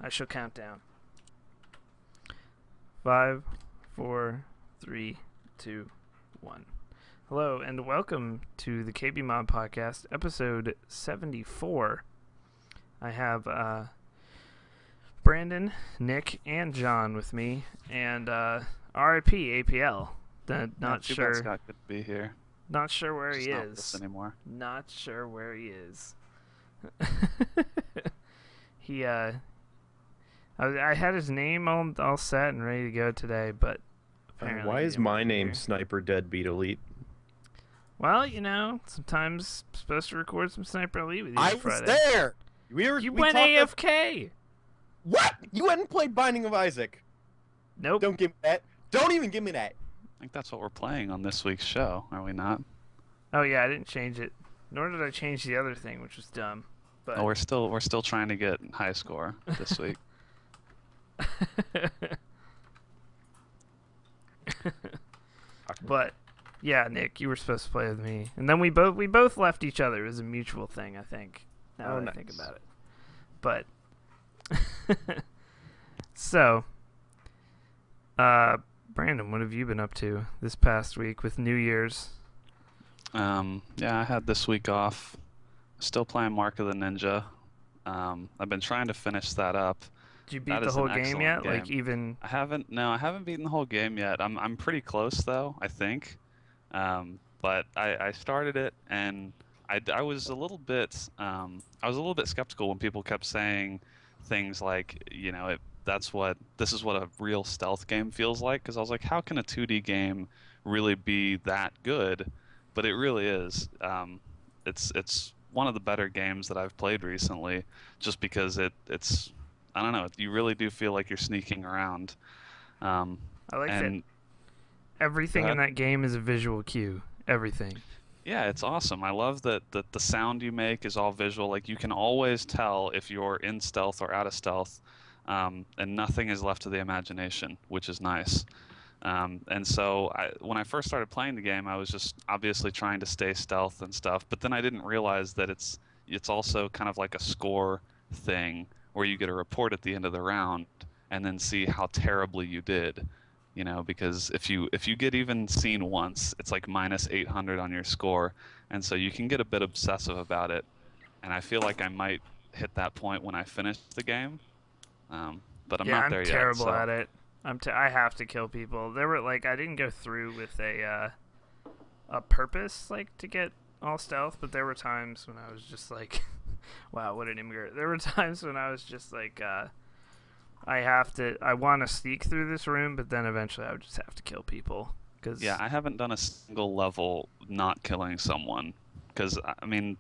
I shall count down. 5, 4, 3, 2, 1. Hello, and welcome to the KBMOD podcast, episode 74. I have Brandon, Nick, and John with me, and RIP APL. Not too sure. Bad Scott could be here. Not sure where Just he not is. with us anymore. Not sure where he is. He I had his name all set and ready to go today, but apparently why he is didn't my want to be name here. Sniper Deadbeat Elite? Well, sometimes I'm supposed to record some Sniper Elite with you I on was Friday. there. You went AFK. What? You hadn't played Binding of Isaac? Nope. Don't give me that. Don't even give me that. I think that's what we're playing on this week's show, are we not? Oh yeah, I didn't change it. Nor did I change the other thing, which was dumb. But Oh, we're still trying to get high score this week. But yeah, Nick, you were supposed to play with me, and then we both left each other. It was a mutual thing, I think. Now that I think about it. But so, Brandon, what have you been up to this past week with New Year's? Yeah, I had this week off. Still playing Mark of the Ninja. I've been trying to finish that up. Did you beat That the is an whole game excellent yet? game. Like even I haven't beaten the whole game yet. I'm pretty close though, I think. But I started it and I was a little bit skeptical when people kept saying things like, this is what a real stealth game feels like, because I was like, how can a 2D game really be that good? But it really is. It's one of the better games that I've played recently, just because it's I don't know, you really do feel like you're sneaking around. I like that and everything Go in ahead. that game is a visual cue. Everything. Yeah, it's awesome. I love that the sound you make is all visual. Like, you can always tell if you're in stealth or out of stealth, and nothing is left to the imagination, which is nice. And so when I first started playing the game, I was just obviously trying to stay stealth and stuff, but then I didn't realize that it's also kind of like a score thing where you get a report at the end of the round and then see how terribly you did. Because if you get even seen once, it's like minus 800 on your score, and so you can get a bit obsessive about it. And I feel like I might hit that point when I finish the game, but I'm not there I'm yet. terrible so. at it. I have to kill people. There were I didn't go through with a purpose to get all stealth, but there were times when I was just like, wow, what an immigrant. There were times when I was just like, I want to sneak through this room, but then eventually I would just have to kill people. Yeah, I haven't done a single level not killing someone, because I mean,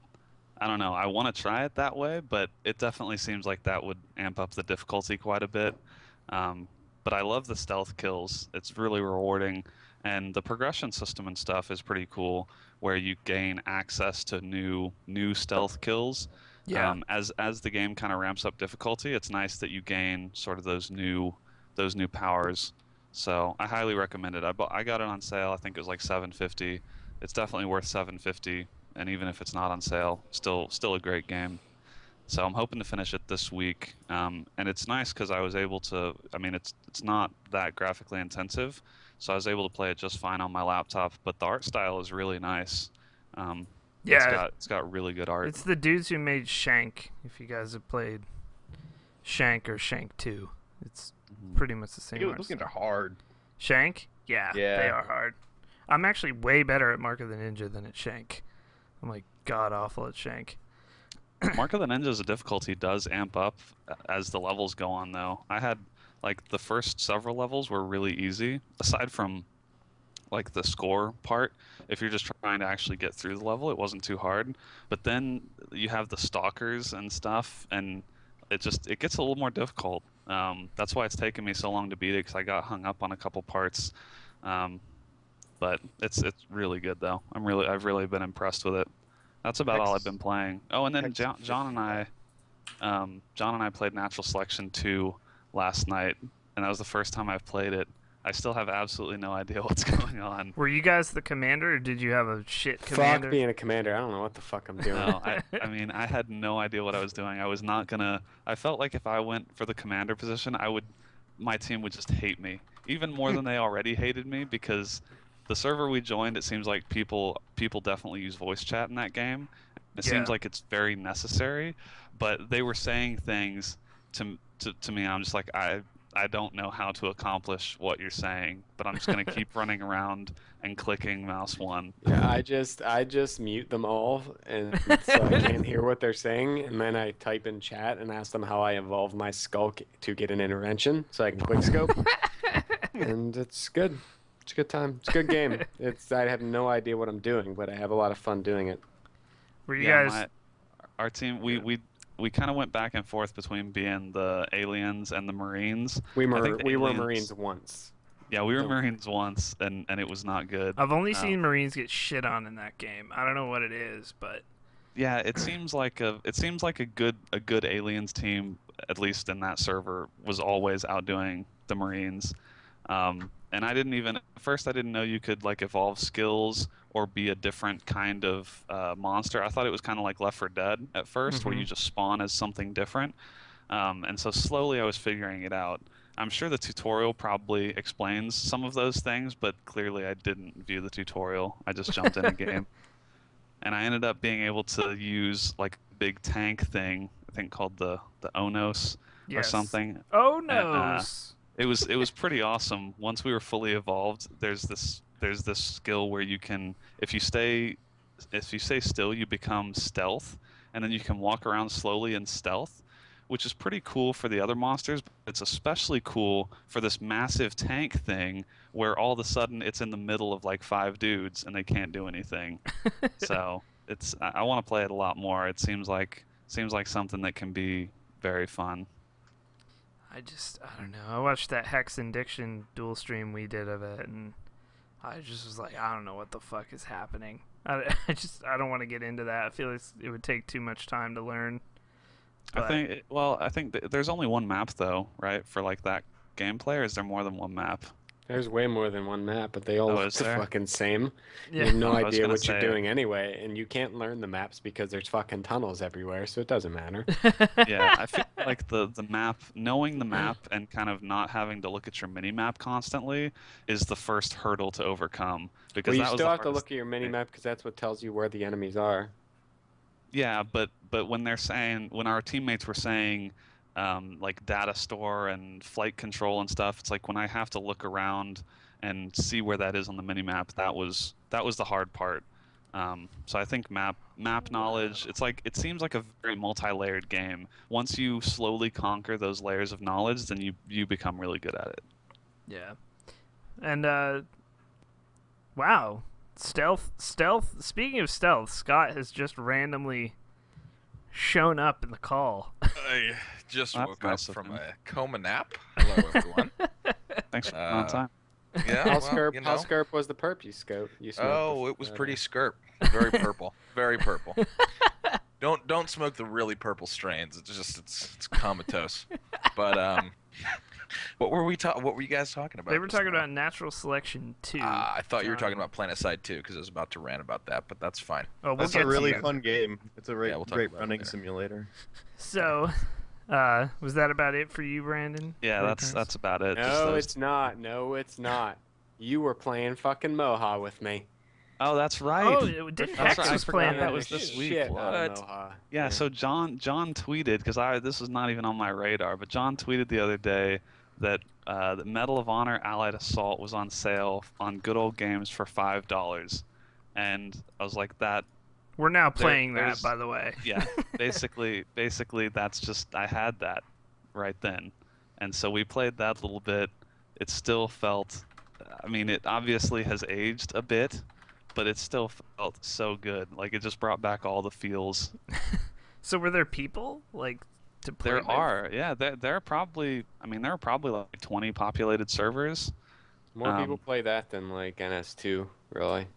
I don't know. I want to try it that way, but it definitely seems like that would amp up the difficulty quite a bit. But I love the stealth kills. It's really rewarding, and the progression system and stuff is pretty cool, where you gain access to new stealth kills. Yeah. As the game kind of ramps up difficulty, it's nice that you gain sort of those new powers. So I highly recommend it. I got it on sale. I think it was like $7.50. It's definitely worth $7.50, and even if it's not on sale, still a great game. So I'm hoping to finish it this week, and it's nice because I was able to. I mean, it's not that graphically intensive, so I was able to play it just fine on my laptop. But the art style is really nice. Yeah. It's got really good art. It's the dudes who made Shank. If you guys have played Shank or Shank 2, it's pretty much the same. Those games are hard. Shank? Yeah, Yeah. they are hard. I'm actually way better at Mark of the Ninja than at Shank. I'm like god awful at Shank. Mark of the Ninja's difficulty does amp up as the levels go on, though. I had the first several levels were really easy, aside from the score part. If you're just trying to actually get through the level, it wasn't too hard. But then you have the stalkers and stuff, and it gets a little more difficult. That's why it's taken me so long to beat it, because I got hung up on a couple parts. But it's really good though. I've really been impressed with it. That's about all I've been playing. Oh, and then John and I played Natural Selection 2 last night, and that was the first time I've played it. I still have absolutely no idea what's going on. Were you guys the commander, or did you have a shit commander? Fuck being a commander. I don't know what the fuck I'm doing. No, I mean, I had no idea what I was doing. I was not gonna. I felt like if I went for the commander position, my team would just hate me even more than they already hated me, because the server we joined, it seems like people definitely use voice chat in that game. It seems like it's very necessary, but they were saying things to me, and I'm just like, I don't know how to accomplish what you're saying, but I'm just gonna keep running around and clicking mouse 1. Yeah, I just mute them all, and so I can't hear what they're saying, and then I type in chat and ask them how I evolved my skulk to get an intervention, so I can quick scope. And it's good. It's a good time. It's a good game. I have no idea what I'm doing, but I have a lot of fun doing it. Were you guys? Our team, we kind of went back and forth between being the aliens and the Marines. We were Marines once. Yeah, we were Marines once, and it was not good. I've only seen Marines get shit on in that game. I don't know what it is, but yeah, it seems like a good aliens team, at least in that server, was always outdoing the Marines. And at first I didn't know you could like evolve skills or be a different kind of monster. I thought it was kind of like Left 4 Dead at first, where you just spawn as something different. And so slowly I was figuring it out. I'm sure the tutorial probably explains some of those things, but clearly I didn't view the tutorial. I just jumped in a game. And I ended up being able to use like a big tank thing, I think called the Onos or something. Onos! It was pretty awesome. Once we were fully evolved, there's this skill where you can, if you stay still, you become stealth, and then you can walk around slowly in stealth, which is pretty cool for the other monsters, but it's especially cool for this massive tank thing where all of a sudden it's in the middle of like 5 dudes and they can't do anything. So I want to play it a lot more. It seems like something that can be very fun. I don't know. I watched that Hex and Diction dual stream we did of it, and I just was like, I don't know what the fuck is happening. I don't want to get into that. I feel like it would take too much time to learn. But I think there's only one map though, right? For like that gameplay, or is there more than one map? There's way more than one map, but they all look the fucking same. Yeah. You have no idea what you're doing anyway, and you can't learn the maps because there's fucking tunnels everywhere, so it doesn't matter. Yeah, I feel like the map, knowing the map and kind of not having to look at your mini map constantly is the first hurdle to overcome. Because you still have to look at your mini map because that's what tells you where the enemies are. Yeah, but when our teammates were saying like data store and flight control and stuff, it's like when I have to look around and see where that is on the minimap, that was the hard part. So I think map knowledge, it seems like a very multi-layered game. Once you slowly conquer those layers of knowledge, then you become really good at it. Yeah. And wow. Stealth. Speaking of stealth, Scott has just randomly shown up in the call. I just woke up from a coma nap. Hello, everyone. Thanks for coming on time. Yeah, how skirp was the perp you smoked? It was pretty skirp. Very purple. Very purple. Don't smoke the really purple strains. It's comatose. But what were you guys talking about? They were talking about Natural Selection 2. I thought you were talking about PlanetSide 2 because I was about to rant about that, but that's fine. Oh, that's a really fun game. It's a great running later. Simulator. So, was that about it for you, Brandon? Yeah, that's about it. No, it's not. No, it's not. You were playing fucking Moha with me. Oh, that's right. Oh, didn't Hex was playing that was this week. Yeah, so John tweeted, because this was not even on my radar, but John tweeted the other day that the Medal of Honor Allied Assault was on sale on Good Old Games for $5, and I was like, that. We're now playing that, by the way. Yeah, basically, that's just, I had that right then, and so we played that a little bit. It still felt, I mean, it obviously has aged a bit, but it still felt so good. Like, it just brought back all the feels. So were there people like to play There with? are, yeah. There are probably like 20 populated servers. More people play that than like NS2, really.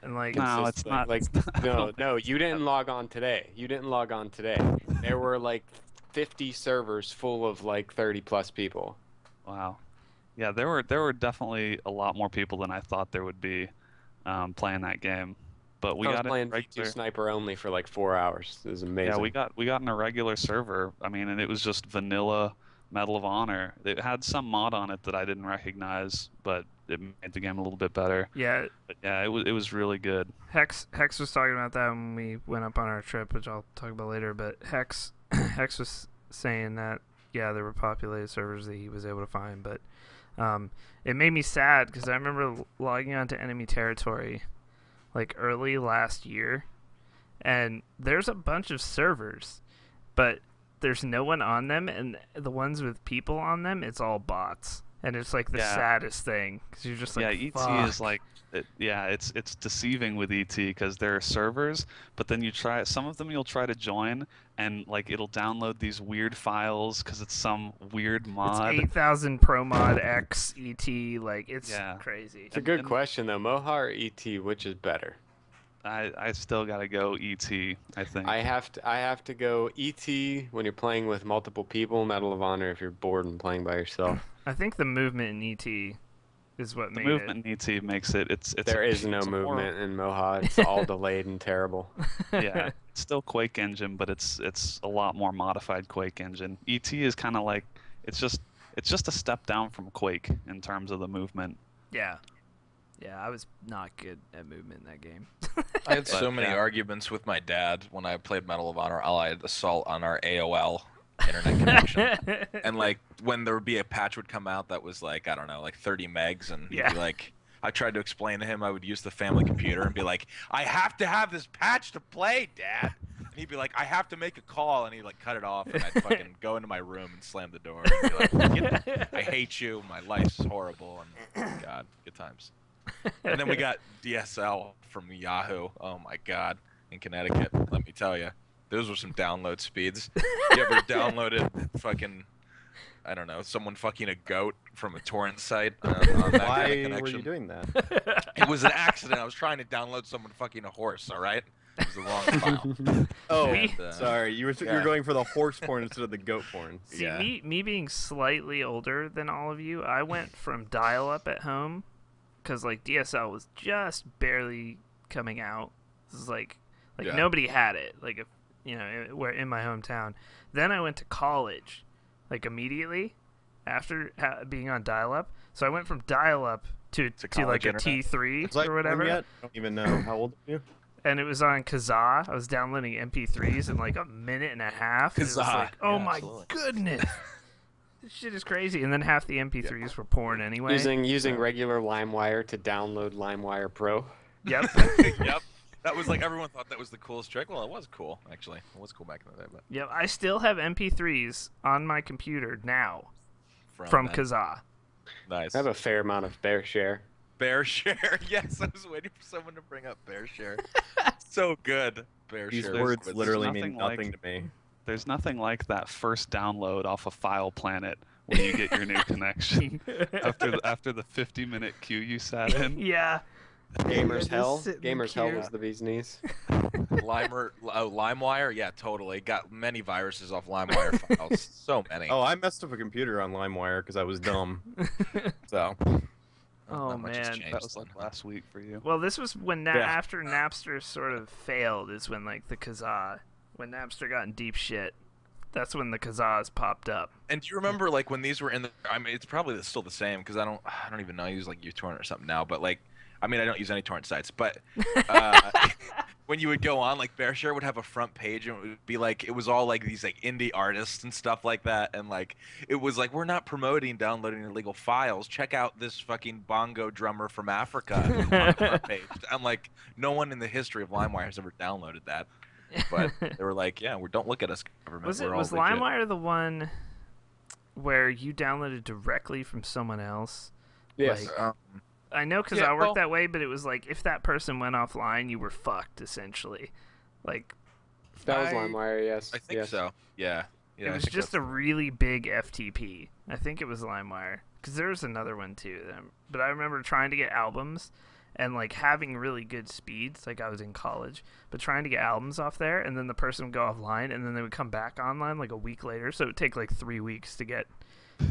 And like, no, it's not. Like, no, you didn't log on today. There were like 50 servers full of like 30+ people. Wow. Yeah, there were definitely a lot more people than I thought there would be playing that game. But we I was got in a playing V2 regular. Sniper only for like 4 hours. It was Yeah, amazing. we got in a regular server. I mean, and it was just vanilla Medal of Honor. It had some mod on it that I didn't recognize, but it made the game a little bit better. Yeah, But yeah, it was really good. Hex was talking about that when we went up on our trip, which I'll talk about later. But Hex Hex was saying that yeah, there were populated servers that he was able to find, but it made me sad because I remember logging onto enemy territory like early last year, and there's a bunch of servers, but there's no one on them, and the ones with people on them, it's all bots, and it's like the Yeah. saddest thing because you're just like, Yeah, ET fuck. is like, it's deceiving with ET because there are servers, but then you try some of them you'll try to join and like it'll download these weird files because it's some weird It's mod. 8,000 Pro Mod X ET, like it's Yeah. crazy. It's a good and- question though. Moha or ET, which is better? I still gotta go ET, I think. I have to go ET when you're playing with multiple people. Medal of Honor if you're bored and playing by yourself. I think the movement in ET is what The made movement in ET makes it There is no it's a more- movement in Moha. It's all delayed and terrible. it. yeah, it's still Quake engine, but it's a lot more modified Quake engine. ET is kind of like it's just a step down from Quake in terms of the movement. Yeah. Yeah, I was not good at movement in that game. I had so But, many yeah. arguments with my dad when I played Medal of Honor Allied Assault on our AOL internet connection. And like when there would be a patch would come out that was like, I don't know, like 30 megs, and he'd Yeah. be like, I tried to explain to him I would use the family computer and be like, I have to have this patch to play, Dad. And he'd be like, I have to make a call, and he'd like cut it off, and I'd fucking go into my room and slam the door and be like, I hate you, my life's horrible, and God, good times. And then we got DSL from Yahoo. Oh my God, in Connecticut, let me tell you, those were some download speeds. You ever downloaded fucking, I don't know, someone fucking a goat from a torrent site on that kind of Why were connection? you doing that? It was an accident. I was trying to download someone fucking a horse. All right, it was the wrong file. Oh, And, sorry. You were yeah. going for the horse porn instead of the goat porn. See, Yeah. me being slightly older than all of you, I went from dial-up at home, because like DSL was just barely coming out. This is like Yeah. nobody had it. Like if we're in my hometown. Then I went to college, like immediately after being on dial-up. So I went from dial-up to like college a internet? T3 It's like or whatever. Yet? I don't even know. How old are you? And it was on Kazaa. I was downloading MP3s in like a minute and a half. It was Kazaa. like, oh Yeah, my absolutely. goodness. This shit is crazy. And then half the MP3s were porn anyway. Using regular LimeWire to download LimeWire Pro. Yep. Yep. That was like everyone thought that was the coolest trick. Well, it was cool actually. It was cool back in the day, but Yep. I still have MP3s on my computer now from then. Kazaa. Nice. I have a fair amount of bear share. Bear share. Yes, I was waiting for someone to bring up bear share. So good. Bear These share. words was- literally nothing mean like- nothing to me. There's nothing like that first download off of File Planet when you get your new connection after the 50-minute queue you sat in. Yeah. Gamers just Hell. sit in the Gamers Hell queue. was the bee's knees. LimeWire, yeah, totally. Got many viruses off LimeWire files. So many. Oh, I messed up a computer on LimeWire because I was dumb. So Oh, Not much has man. changed That was then. like last week for you. Well, this was when Yeah. after Napster sort of failed is when like the Kazaa, when Napster got in deep shit. That's when the Kazaas popped up. And do you remember like when these were in the? I mean, it's probably still the same because I don't even know. I use like uTorrent or something now, but like, I mean, I don't use any torrent sites, but when you would go on, like BearShare would have a front page and it would be like it was all like these like indie artists and stuff like that, and like it was like we're not promoting downloading illegal files. Check out this fucking bongo drummer from Africa on the front page. I'm like, no one in the history of LimeWire has ever downloaded that. But they were like, yeah, don't look at us, government. Was We're all was legit. LimeWire the one where you downloaded directly from someone else? Yes. Like, I know because Yeah, I worked well- that way, but it was like if that person went offline, you were fucked essentially. Like that was I- LimeWire, yes. I think yes. so. Yeah. Yeah. it I was think just a that's- really big FTP. I think it was LimeWire because there was another one too. But I remember trying to get albums and like having really good speeds. Like I was in college, but trying to get albums off there, and then the person would go offline, and then they would come back online like a week later. So it would take like 3 weeks to get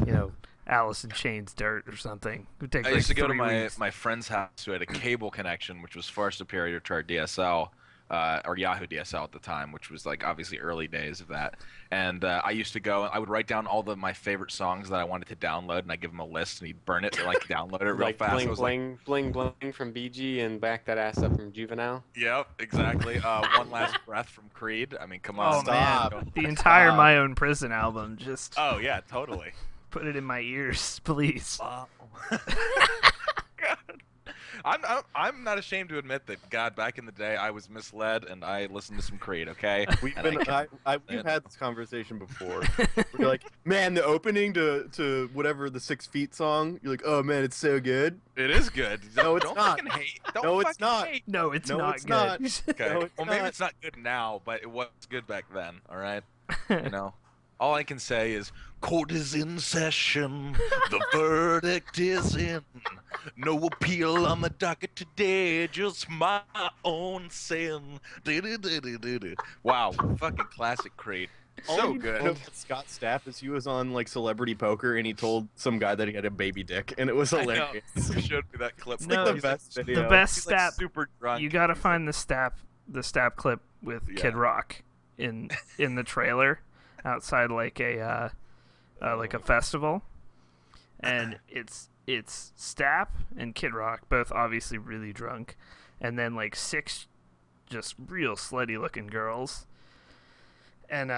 you know, Alice in Chains Dirt or something. It would take I like used to go to 3 weeks. my friend's house who had a cable connection, which was far superior to our DSL, or Yahoo DSL at the time, which was like obviously early days of that. And I used to go, I would write down all my favorite songs that I wanted to download, and I give him a list, and he'd burn it, or like download it real Like fast. bling I was bling bling bling from BG and back that ass up from Juvenile. Yep, exactly. One Last Breath from Creed. I mean, come on. Oh Stop. man, the entire My Own Prison album. Just Oh yeah, totally. put it in my ears, please. God. I'm not ashamed to admit that, God, back in the day, I was misled and I listened to some Creed. Okay. We've And been I we've had this conversation before. You're like, man, the opening to whatever the 6 Feet song. You're like, oh man, it's so good. It is good. No, it's Don't not. fucking hate. Don't No, it's fucking not. hate. No, it's No, not it's good. not. Okay. No, it's Well, maybe not. it's not good now, but it was good back then. All right. You know. All I can say is, court is in session. The verdict is in. No appeal on the docket today. Just my own sin. Du-du-du-du-du-du. Wow, fucking classic Creed. All So you good. know about Scott Stapp is he was on like Celebrity Poker and he told some guy that he had a baby dick and it was I know. hilarious. You showed me that clip. No, the He's best like, video. The best he's like stap. super drunk. You gotta find the stap clip with Yeah. Kid Rock in the trailer outside like a festival, and it's Stapp and Kid Rock both obviously really drunk, and then like 6 just real slutty looking girls, and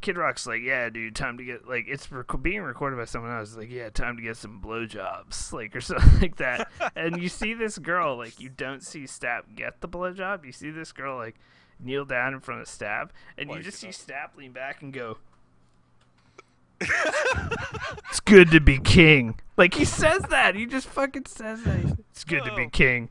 Kid Rock's like, yeah, dude, time to get, like, it's being recorded by someone else, like, yeah, time to get some blowjobs, like, or something like that. And you see this girl, like, you don't see Stapp get the blowjob. You see this girl, like, kneel down in front of Stapp, and you just see Stapp lean back and go, it's good to be king. Like, he says that. He just fucking says that. It's good to be king.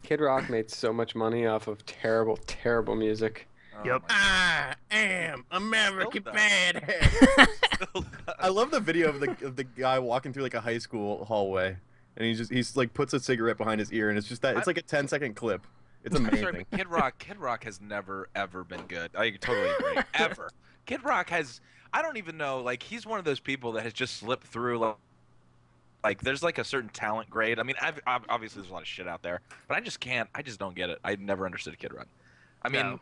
Kid Rock made so much money off of terrible, terrible music. Yep. I am American Still Badass. Oh, I love the video of the guy walking through like a high school hallway, and he's like puts a cigarette behind his ear, and it's just that it's like a 10-second clip. It's I'm amazing. sorry, but Kid Rock has never ever been good. I totally agree. Ever. Kid Rock has. I don't even know. Like, he's one of those people that has just slipped through. Like there's like a certain talent grade. I mean, obviously there's a lot of shit out there, but I just can't. I just don't get it. I never understood Kid Rock. I mean, No.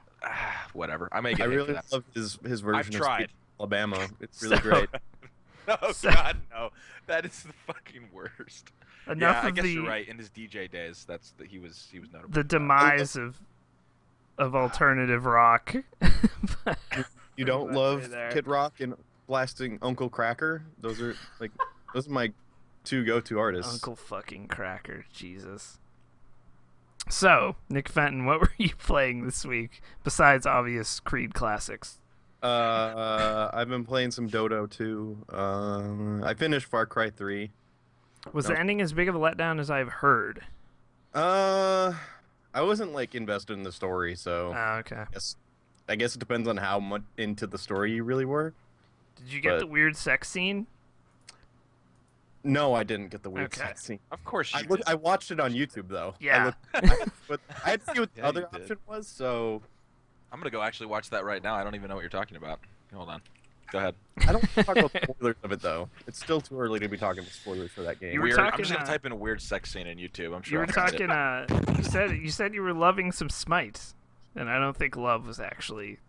whatever. I may get I hate really for that. love his version I've of tried. Sweet Alabama. It's really So- great. Oh So- God, no! That is the fucking worst. Enough Yeah, I of guess the you're right. In his DJ days, he was notable. the for that. demise of alternative rock. You don't Right love there. Kid Rock and blasting Uncle Cracker? Those are my 2 go-to artists. Uncle fucking Cracker, Jesus. So, Nick Fenton, what were you playing this week besides obvious Creed classics? I've been playing some Dodo too. I finished Far Cry 3. Was No. the ending as big of a letdown as I've heard? I wasn't like invested in the story, so Oh, okay. I guess it depends on how much into the story you really were. Did you get But- the weird sex scene? No, I didn't get the weird Okay. sex scene. Of course you I watched it on YouTube though. Yeah. But I had to see what the Yeah, other you did. option was. So I'm gonna go actually watch that right now. I don't even know what you're talking about. Hold on. Go ahead. I don't want to talk about spoilers of it though. It's still too early to be talking about spoilers for that game. You were Weird. I'm talking, just gonna uh, type in a weird sex scene in YouTube. I'm You sure. were I'll find it. talking, you said you were loving some Smite, and I don't think love was actually...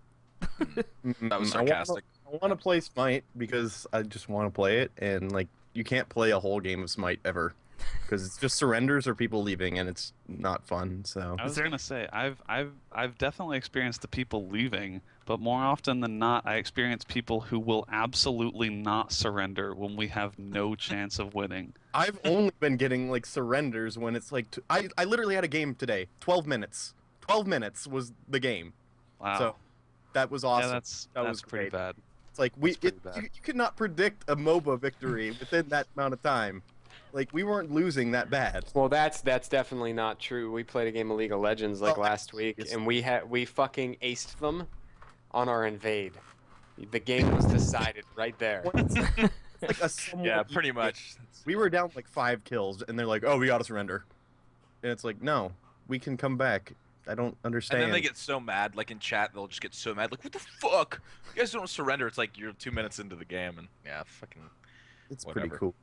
That was I wanna- sarcastic. I want to play Smite because I just want to play it, and like you can't play a whole game of Smite ever because it's just surrenders or people leaving, and it's not fun. So I was there- gonna say I've definitely experienced the people leaving, but more often than not, I experience people who will absolutely not surrender when we have no chance of winning. I've only been getting like surrenders when it's like I literally had a game today, 12 minutes. 12 minutes was the game. Wow. So that was awesome. Yeah, that's That that's was pretty great. bad. It's like That's pretty bad. you could not predict a MOBA victory within that amount of time. Like we weren't losing that bad. Well, that's definitely not true. We played a game of League of Legends like Oh, last week, yes. and we fucking aced them on our invade. The game was decided right there. It's like a somewhat Yeah, easy pretty game. much. We were down like 5 kills, and they're like, "Oh, we gotta surrender," and it's like, "No, we can come back." I don't understand. And then they get so mad, like in chat, they'll just get so mad, like, "What the fuck? You guys don't surrender." It's like you're 2 minutes into the game, and yeah, fucking. It's whatever. pretty cool.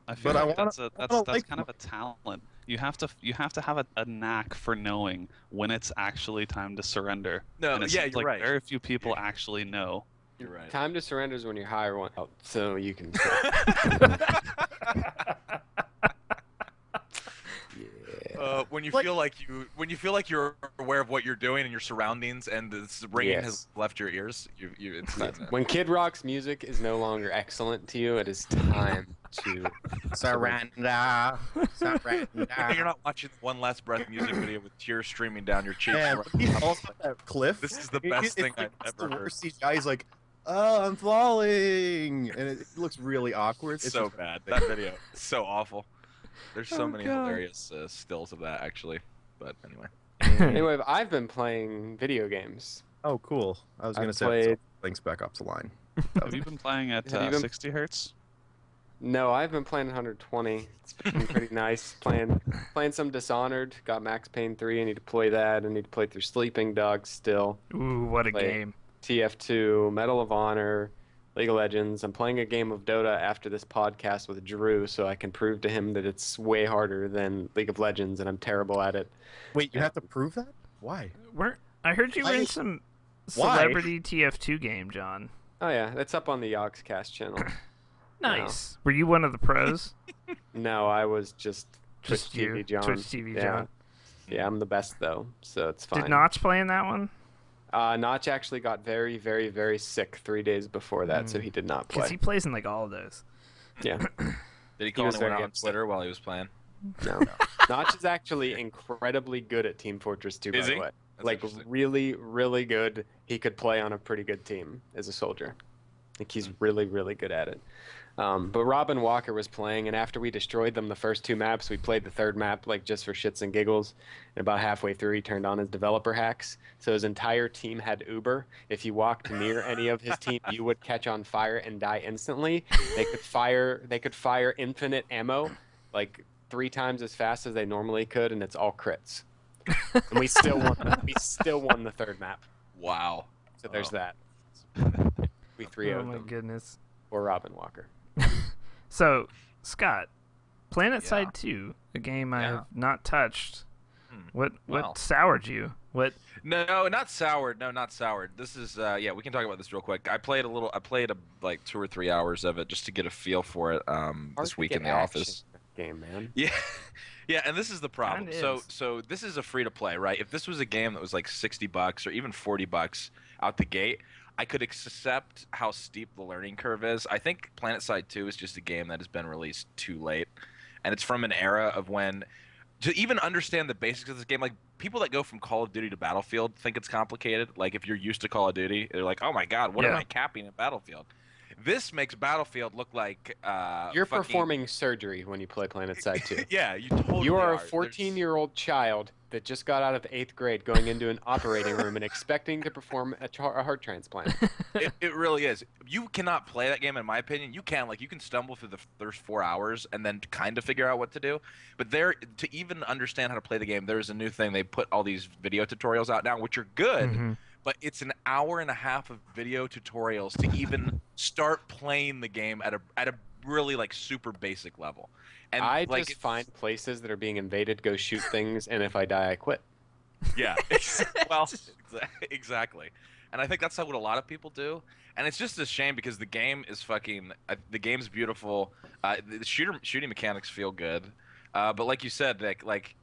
I feel But I like wanna- that's I wanna like kind of a talent. You have to have a knack for knowing when it's actually time to surrender. No, and it yeah, seems you're like right. very few people actually know. You're right. Time to surrender is when you hire one out, so you can. When you Like- feel like you're aware of what you're doing and your surroundings, and the ringing Yes. has left your ears, it's time to. When Kid Rock's music is no longer excellent to you, it is time to Surrender. Surrender. You're not watching the One Last Breath music video with tears streaming down your cheeks. Man, right when he now. falls off that cliff. This is the best thing I've it's ever the heard. worst CGI. He's like, "Oh, I'm falling," and it looks really awkward. It's It's so just- bad. That video is so awful. There's so Oh, many God. hilarious stills of that, actually. But anyway. Anyway, I've been playing video games. Oh, cool. I was I've gonna say played- Link's Back Off the Line. Have you been playing at Have you been- 60 hertz? No, I've been playing 120. It's been pretty nice. Playing some Dishonored. Got Max Payne 3. I need to play that. I need to play through Sleeping Dogs still. Ooh, what a Play- game. TF2, Medal of Honor, League of Legends. I'm playing a game of Dota after this podcast with Drew, so I can prove to him that it's way harder than League of Legends, and I'm terrible at it. Wait, you have to prove that? Why? I heard you were Why- in some Why? celebrity TF2 game, John. Oh yeah, that's up on the Yogscast channel. Nice. Were you one of the pros? No, I was just Twitch Just you, TV John. Twitch TV yeah. John. Yeah, I'm the best though, so it's fine. Did Notch play in that one? Notch actually got very, very, very sick 3 days before that, so he did not Because play. he plays in like all of those. Yeah, Did he call was anyone very out on upset. Twitter while he was playing? no. Notch is actually incredibly good at Team Fortress 2, by Is the he? way. That's Like interesting. really, really good. He could play on a pretty good team as a soldier. Like he's really, really good at it. But Robin Walker was playing, and after we destroyed them the first 2 maps, we played the 3rd map like just for shits and giggles. And about halfway through, he turned on his developer hacks, so his entire team had Uber. If you walked near any of his team, you would catch on fire and die instantly. They could fire infinite ammo, like 3 times as fast as they normally could, and it's all crits. And we still won. We still won the 3rd map. Wow. So there's Oh. that. We 3 Oh of my them. goodness. Or Robin Walker. So, Scott, Yeah. PlanetSide 2, a game I Yeah. have not touched. What Wow. soured you? What? No, not soured. No, not soured. This is yeah. We can talk about this real quick. I played like 2 or 3 hours of it just to get a feel for it. Hard This to week get in the action office. in this game, man. Yeah, yeah, and this is the problem. Kinda is. So this is a free to play, right? If this was a game that was like $60 or even $40 out the gate, I could accept how steep the learning curve is. I think PlanetSide 2 is just a game that has been released too late, and it's from an era of when to even understand the basics of this game, like people that go from Call of Duty to Battlefield think it's complicated. Like if you're used to Call of Duty, they're like, "Oh my God, what am Yeah. I capping in Battlefield?" This makes Battlefield look like You're fucking- performing surgery when you play PlanetSide 2. Yeah, you totally You are a There's- 14-year-old child that just got out of 8th grade going into an operating room and expecting to perform a heart transplant. It really is. You cannot play that game, in my opinion. You can stumble through the first 4 hours and then kind of figure out what to do. But to even understand how to play the game, there's a new thing. They put all these video tutorials out now, which are good. Mhm. But it's an hour and a half of video tutorials to even start playing the game at a really like super basic level. And I like just it's- find places that are being invaded, go shoot things, and if I die, I quit. Yeah. Well, exactly. And I think that's what a lot of people do. And it's just a shame because the game is the game's beautiful. The shooting mechanics feel good. But like you said, like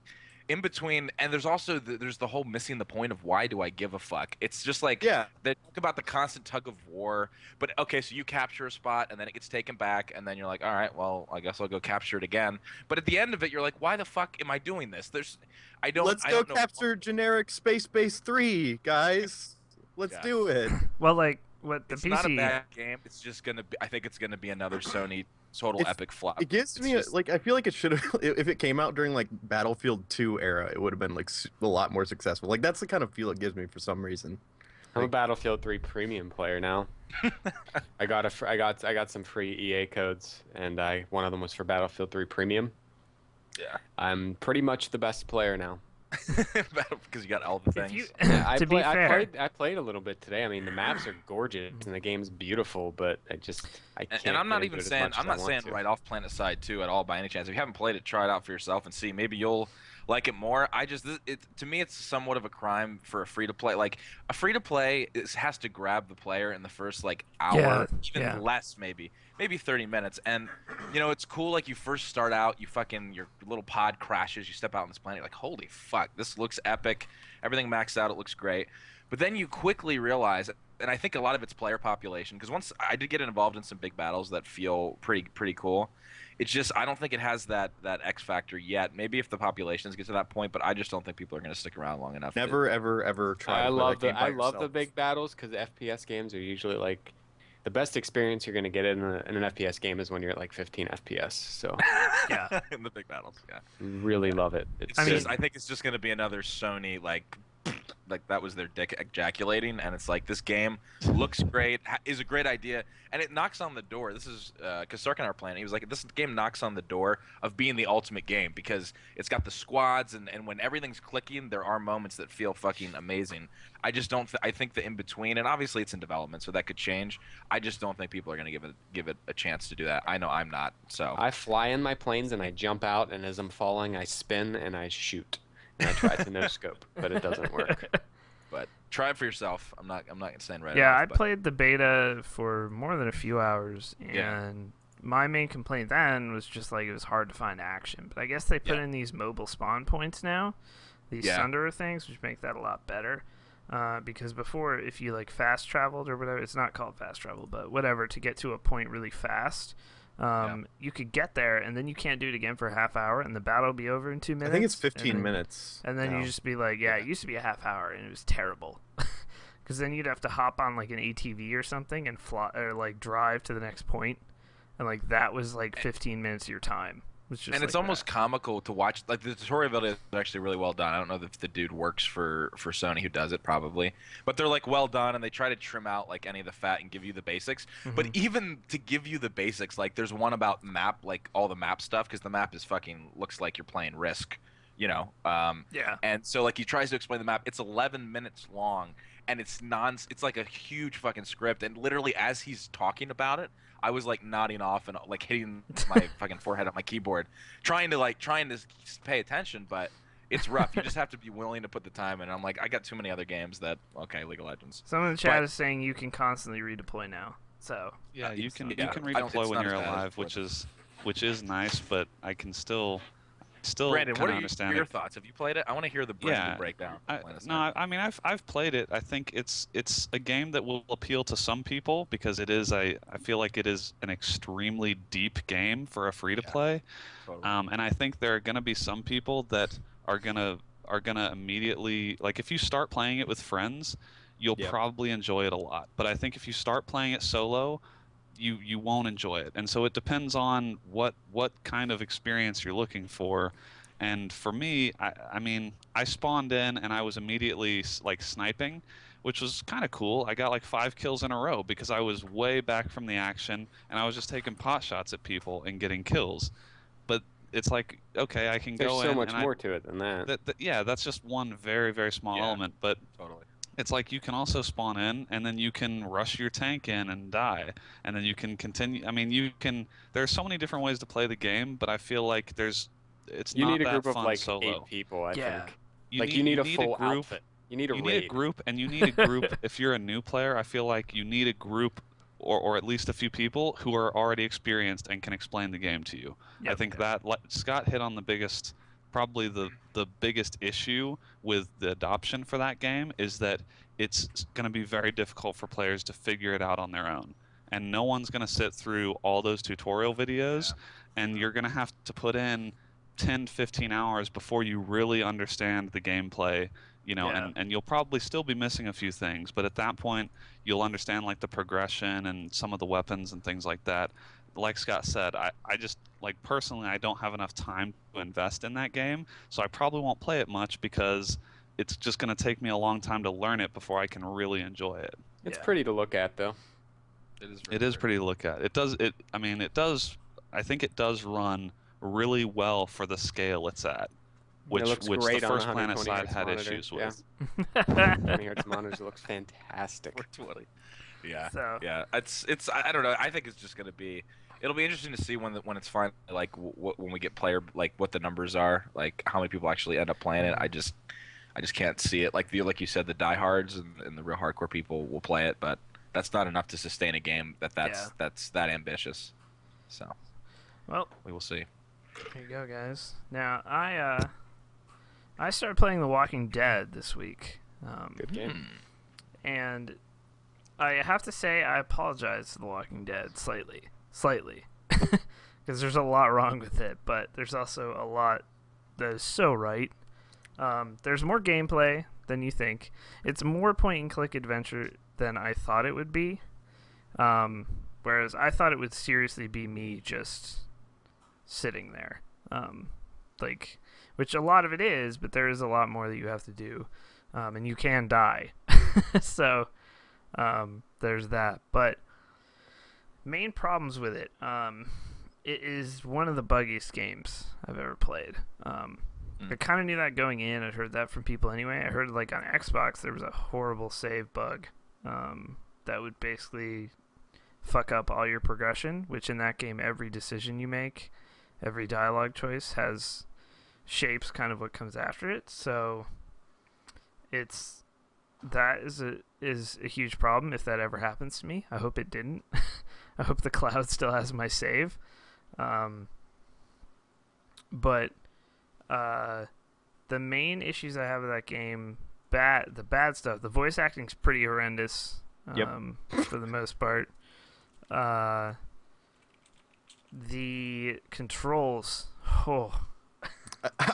in between, and there's also there's the whole missing the point of why do I give a fuck? It's just like Yeah. they talk about the constant tug of war. But okay, so you capture a spot and then it gets taken back, and then you're like, all right, well, I guess I'll go capture it again. But at the end of it, you're like, why the fuck am I doing this? Let's I go don't know- capture generic Space Base 3, guys. Let's Yeah. do it. Well, like what the It's PC. not a bad game. It's just gonna be. I think it's gonna be another Sony total It's- epic flop. It gives It's me just- like I feel like it should have if it came out during like Battlefield 2 era, it would have been like a lot more successful. Like that's the kind of feel it gives me for some reason. I'm a Battlefield 3 premium player now. I got some free EA codes, and one of them was for Battlefield 3 premium. Yeah. I'm pretty much the best player now. Because you got all the If things. you, Yeah, to be fair, I played a little bit today. I mean, the maps are gorgeous and the game's beautiful, but I can't. And I'm not get even into it as saying much I'm as I not want saying to. right off PlanetSide 2 at all by any chance. If you haven't played it, try it out for yourself and see. Maybe you'll like it more. To me it's somewhat of a crime for a free to play. Like a free to play has to grab the player in the first like hour, even less maybe 30 minutes. And it's cool. Like you first start out, your little pod crashes. You step out on this planet, you're like, holy fuck, this looks epic. Everything maxed out, it looks great. But then you quickly realize, and I think a lot of it's player population, because once I did get involved in some big battles that feel pretty cool. It's just I don't think it has that X factor yet. Maybe if the populations get to that point, but I just don't think people are going to stick around long enough. Never, ever try. I to play love that game by I love the yourself. big battles because FPS games are usually like the best experience you're going to get in an FPS game is when you're at like 15 FPS. So yeah. In the big battles, yeah. really love it. I think it's just going to be another Sony like that was their dick ejaculating, and it's like this game looks great, is a great idea, and it knocks on the door. This is because Sark and I were playing. He was like, this game knocks on the door of being the ultimate game because it's got the squads, and when everything's clicking, there are moments that feel fucking amazing. I just don't. I think the in between, and obviously it's in development, so that could change. I just don't think people are going to give it a chance to do that. I know I'm not. So I fly in my planes and I jump out, and as I'm falling, I spin and I shoot. And I try to no scope, but it doesn't work. But try it for yourself. I'm not saying right. Yeah, off, I but played the beta for more than a few hours, and Yeah. my main complaint then was just like it was hard to find action. But I guess they put in these mobile spawn points now, these Sunderer things, which make that a lot better. Because before, if you like fast traveled or whatever, it's not called fast travel, but whatever, to get to a point really fast, you could get there and then you can't do it again for a half hour, and the battle will be over in 2 minutes. I think it's and 15 then- minutes. And then you just be like, yeah, it used to be a half hour, and it was terrible. Because then you'd have to hop on like an ATV or something and fly or like drive to the next point, and like that was like 15 minutes of your time. And it's almost comical to watch. Like the tutorial video is actually really well done. I don't know if the dude works for Sony who does it, probably, but they're like well done, and they try to trim out like any of the fat and give you the basics. But even to give you the basics, like there's one about map, like all the map stuff, because the map is fucking looks like you're playing Risk, Yeah. And so like he tries to explain the map. It's 11 minutes long, and it's like a huge fucking script. And literally as he's talking about it, I was like nodding off and like hitting my fucking forehead on my keyboard, trying to pay attention, but it's rough. You just have to be willing to put the time in. I'm like, I got too many other games that League of Legends. Someone in the chat is saying you can constantly redeploy now. So Yeah, you can yeah, redeploy when you're as bad alive, as which is nice, but I can still Brandon, kind what of are understand your it. thoughts? Have you played it? I want to hear the breakdown. I mean I've played it. I think it's a game that will appeal to some people because it is I feel like it is an extremely deep game for a free to play. Totally. And I think there are going to be some people that are gonna immediately, like, if you start playing it with friends, you'll probably enjoy it a lot. But I think if you start playing it solo, you won't enjoy it. And so it depends on what kind of experience you're looking for. And for me, I mean, I spawned in and I was immediately like sniping, which was kind of cool. I got like 5 kills in a row because I was way back from the action and I was just taking pot shots at people and getting kills. But it's like, okay, I can There's go so in much and more to it than that. yeah, that's just one very, very small element. But Totally. it's like you can also spawn in and then you can rush your tank in and die, and then you can continue. I mean, there are so many different ways to play the game, but I feel like You not need a that group of fun like solo. 8 people, I think. You Like you need a need full group. outfit. You need a You raid. need a group, and you need a group. If you're a new player, I feel like you need a group, or at least a few people who are already experienced and can explain the game to you. I think that Scott hit on probably the biggest issue with the adoption for that game is that it's going to be very difficult for players to figure it out on their own. And no one's going to sit through all those tutorial videos, and you're going to have to put in 10, 15 hours before you really understand the gameplay, and you'll probably still be missing a few things, but at that point you'll understand like the progression and some of the weapons and things like that. Like Scott said, I just, like, personally, I don't have enough time to invest in that game, so I probably won't play it much because it's just going to take me a long time to learn it before I can really enjoy it. It's pretty to look at, though. It is pretty to look at. I think it does run really well for the scale it's at. It looks which the great on first 120 PlanetSide hertz had monitor. issues Yeah. with. 20 hertz monitors looks fantastic. 420. Yeah, So- yeah. It's I don't know. I think it's just gonna be. It'll be interesting to see when it's finally like when we get player like what the numbers are, like how many people actually end up playing it. I just can't see it. Like you said, the diehards and the real hardcore people will play it, but that's not enough to sustain a game that's that ambitious. So, Well, we will see. there you go, guys. Now I started playing The Walking Dead this week. Good game. And I have to say I apologize to The Walking Dead slightly, because there's a lot wrong with it, but there's also a lot that is so right. There's more gameplay than you think. It's more point-and-click adventure than I thought it would be, whereas I thought it would seriously be me just sitting there, which a lot of it is, but there is a lot more that you have to do, and you can die. So there's that. But main problems with it, it is one of the buggiest games I've ever played. I kind of knew that going in. I'd heard that from people anyway. I heard like on Xbox there was a horrible save bug that would basically fuck up all your progression, which in that game every decision you make, every dialogue choice shapes kind of what comes after it. So that is a huge problem if that ever happens to me. I hope it didn't. I hope the cloud still has my save. But the main issues I have with that game, the bad stuff, the voice acting's pretty horrendous. For the most part. The controls,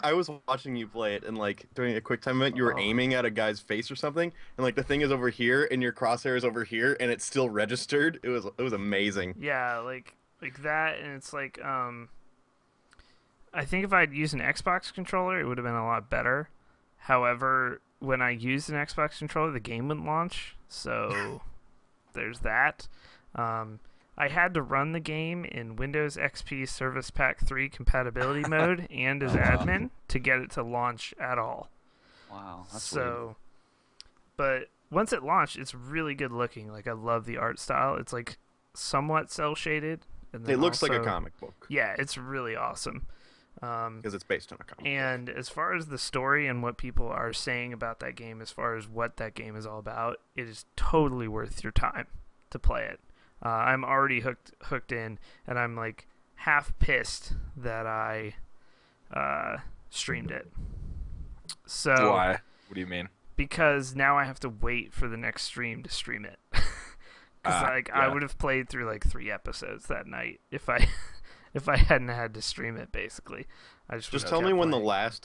I was watching you play it, and like during a quick time event, you were aiming at a guy's face or something, and like the thing is over here, and your crosshair is over here, and it's still registered. It was amazing. Yeah, like that, and it's like I think if I'd used an Xbox controller, it would have been a lot better. However, when I used an Xbox controller, the game wouldn't launch, so there's that. I had to run the game in Windows XP Service Pack 3 compatibility mode and as admin to get it to launch at all. Wow, that's weird. But once it launched, it's really good looking. Like, I love the art style. It's like somewhat cel shaded. It looks like a comic book. Yeah, it's really awesome. Because it's based on a comic book. And as far as the story and what people are saying about that game, as far as what that game is all about, it is totally worth your time to play it. I'm already hooked in, and I'm like half pissed that I streamed it. So Why? What do you mean? Because now I have to wait for the next stream to stream it. Because I would have played through like 3 episodes that night if I hadn't had to stream it. Basically, I just tell me when the last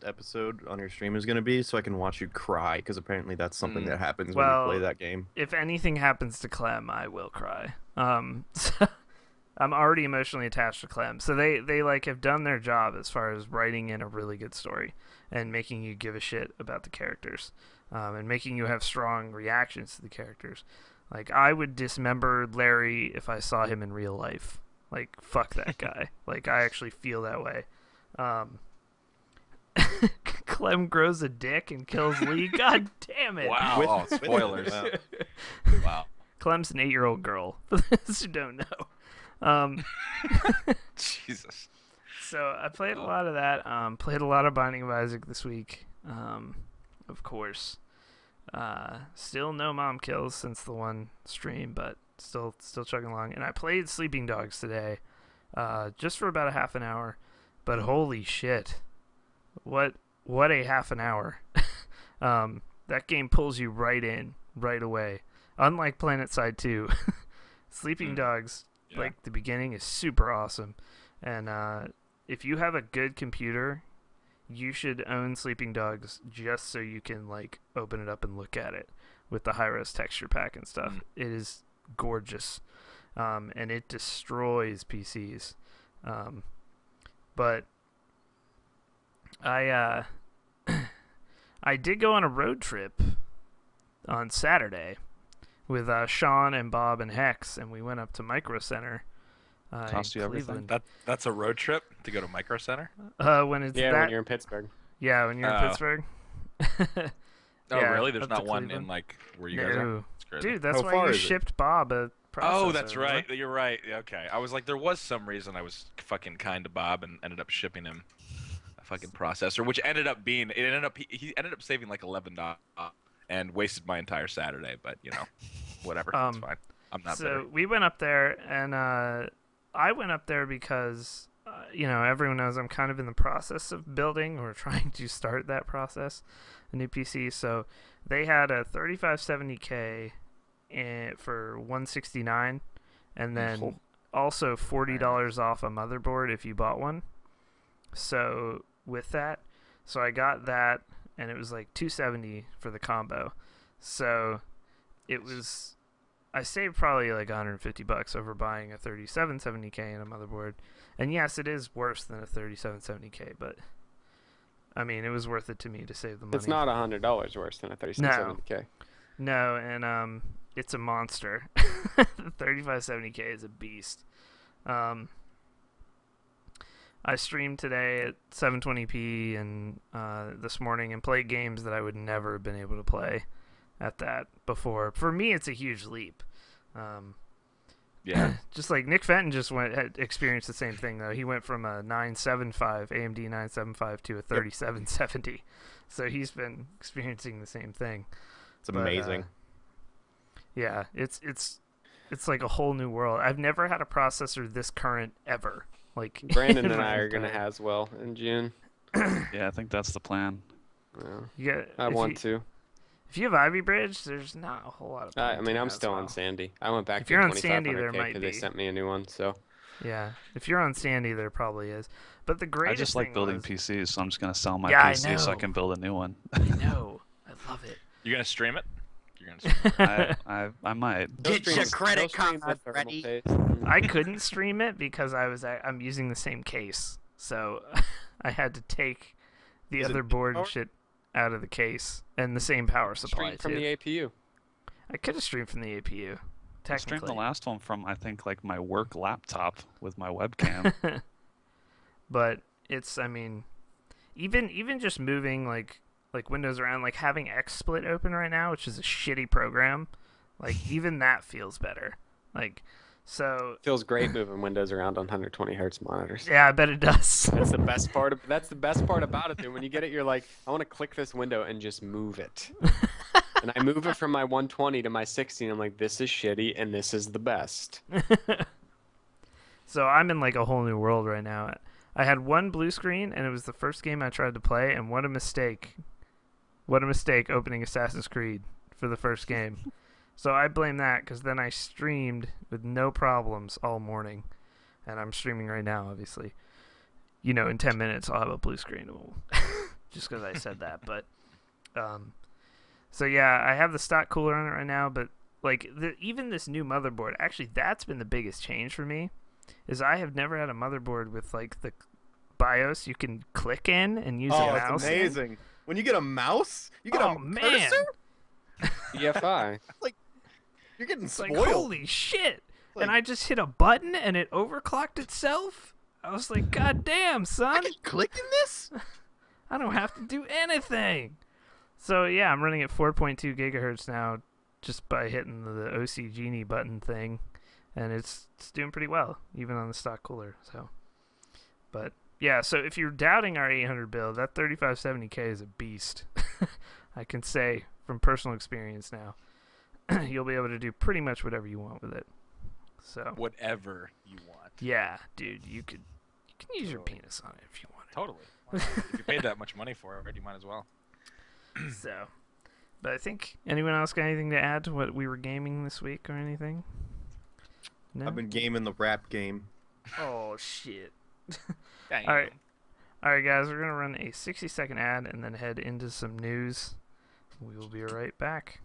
episode on your stream is going to be, so I can watch you cry. Because apparently that's something that happens when you play that game. If anything happens to Clem, I will cry. So I'm already emotionally attached to Clem, so they like have done their job as far as writing in a really good story and making you give a shit about the characters, and making you have strong reactions to the characters. Like, I would dismember Larry if I saw him in real life. Like, fuck that guy. Like, I actually feel that way. Clem grows a dick and kills Lee. God damn it. Wow. Spoilers. Wow. Clem's an 8-year-old girl, for those who don't know. Jesus. So I played a lot of that. Played a lot of Binding of Isaac this week, of course. Still no mom kills since the one stream, but still chugging along. And I played Sleeping Dogs today, just for about a half an hour. But holy shit, what a half an hour! That game pulls you right in right away. Unlike PlanetSide 2, Sleeping Dogs, like the beginning, is super awesome. And if you have a good computer, you should own Sleeping Dogs just so you can like open it up and look at it with the high-res texture pack and stuff. It is gorgeous, and it destroys PCs. But I did go on a road trip on Saturday with Sean and Bob and Hex, and we went up to Micro Center Cost you everything? That's a road trip to go to Micro Center? When it's Yeah, that, when you're in Pittsburgh. yeah, when you're in Pittsburgh. Oh, Yeah, really? There's up to not one Cleveland. in like where you guys are? No. That's crazy. Dude, that's How why far you is it? shipped Bob a processor. Oh, that's remember? right. You're right. Okay. I was like, there was some reason I was fucking kind to Bob and ended up shipping him a fucking processor, which ended up being he ended up saving like $11 and wasted my entire Saturday. But you know, whatever. It's fine. I'm not So bitter. we went up there, and I went up there because, everyone knows I'm kind of in the process of building or trying to start that process, a new PC. So they had a 3570K for $169, and then also $40 off a motherboard if you bought one. So with that, so I got that, and it was like $270 for the combo. So it was. I saved probably like $150 over buying a 3770K and a motherboard. And yes, it is worse than a 3770K, but I mean, it was worth it to me to save the money. It's not $100 worse than a 3770K. No, and it's a monster. The 3570K is a beast. I streamed today at 720p and this morning and played games that I would never have been able to play at that before. For me, it's a huge leap. Yeah. Just like Nick Fenton had experienced the same thing though. He went from a 975 AMD 975 to a 3770. So he's been experiencing the same thing. It's amazing. Yeah, it's like a whole new world. I've never had a processor this current ever. Like Brandon and I are gonna have well in June. Yeah, I think that's the plan. Yeah, I want to. If you have Ivy Bridge, there's not a whole lot of. I mean, I'm still on Sandy. I went back if to you're on Sandy, there 2500K might because be. they sent me a new one. So. Yeah, if you're on Sandy, there probably is. But the greatest I just like thing building was, PCs, so I'm just gonna sell my Yeah, I PC so I know. can build a new one. I know, I love it. You're gonna stream it? You're gonna stream it. I might. Get your credit card ready. I couldn't stream it because I'm using the same case, so I had to take the Is it other board power? and shit out of the case and the same power supply Stream from too. the APU. I could have streamed from the APU. I Technically, streamed the last one from I think like my work laptop with my webcam. but it's even just moving like Windows around, like having XSplit open right now, which is a shitty program, like even that feels better. Like so Feels great moving Windows around on 120 hertz monitors. yeah, I bet it does. That's the best part. That's the best part about it, dude. When you get it, you're like, I want to click this window and just move it. And I move it from my 120 to my 60, and I'm like, this is shitty, and this is the best. So I'm in like a whole new world right now. I had one blue screen, and it was the first game I tried to play, and what a mistake. What a mistake opening Assassin's Creed for the first game. So I blame that, because then I streamed with no problems all morning. And I'm streaming right now, obviously. In 10 minutes I'll have a blue screen. Just because I said that. But, so yeah, I have the stock cooler on it right now, but like even this new motherboard, actually that's been the biggest change for me, is I have never had a motherboard with like the BIOS you can click in and use a Oh, mouse. it's amazing. When you get a mouse, you get a man. cursor? EFI. You're getting It's like, spoiled. holy shit. Like- And I just hit a button and it overclocked itself. I was like, God damn, I son. can click in this? I don't have to do anything. So yeah, I'm running at 4.2 gigahertz now just by hitting the OC Genie button thing. And it's doing pretty well, even on the stock cooler. So, but yeah, so if you're doubting our 800 build, that 3570K is a beast. I can say from personal experience now. You'll be able to do pretty much whatever you want with it. So Whatever you want. yeah, dude, you can use your penis on it if you want it. Totally. Why not? If you paid that much money for it, you might as well. So, but I think anyone else got anything to add to what we were gaming this week or anything? No. I've been gaming the rap game. Oh shit! Dang. All right, guys, we're gonna run a 60-second ad and then head into some news. We will be right back.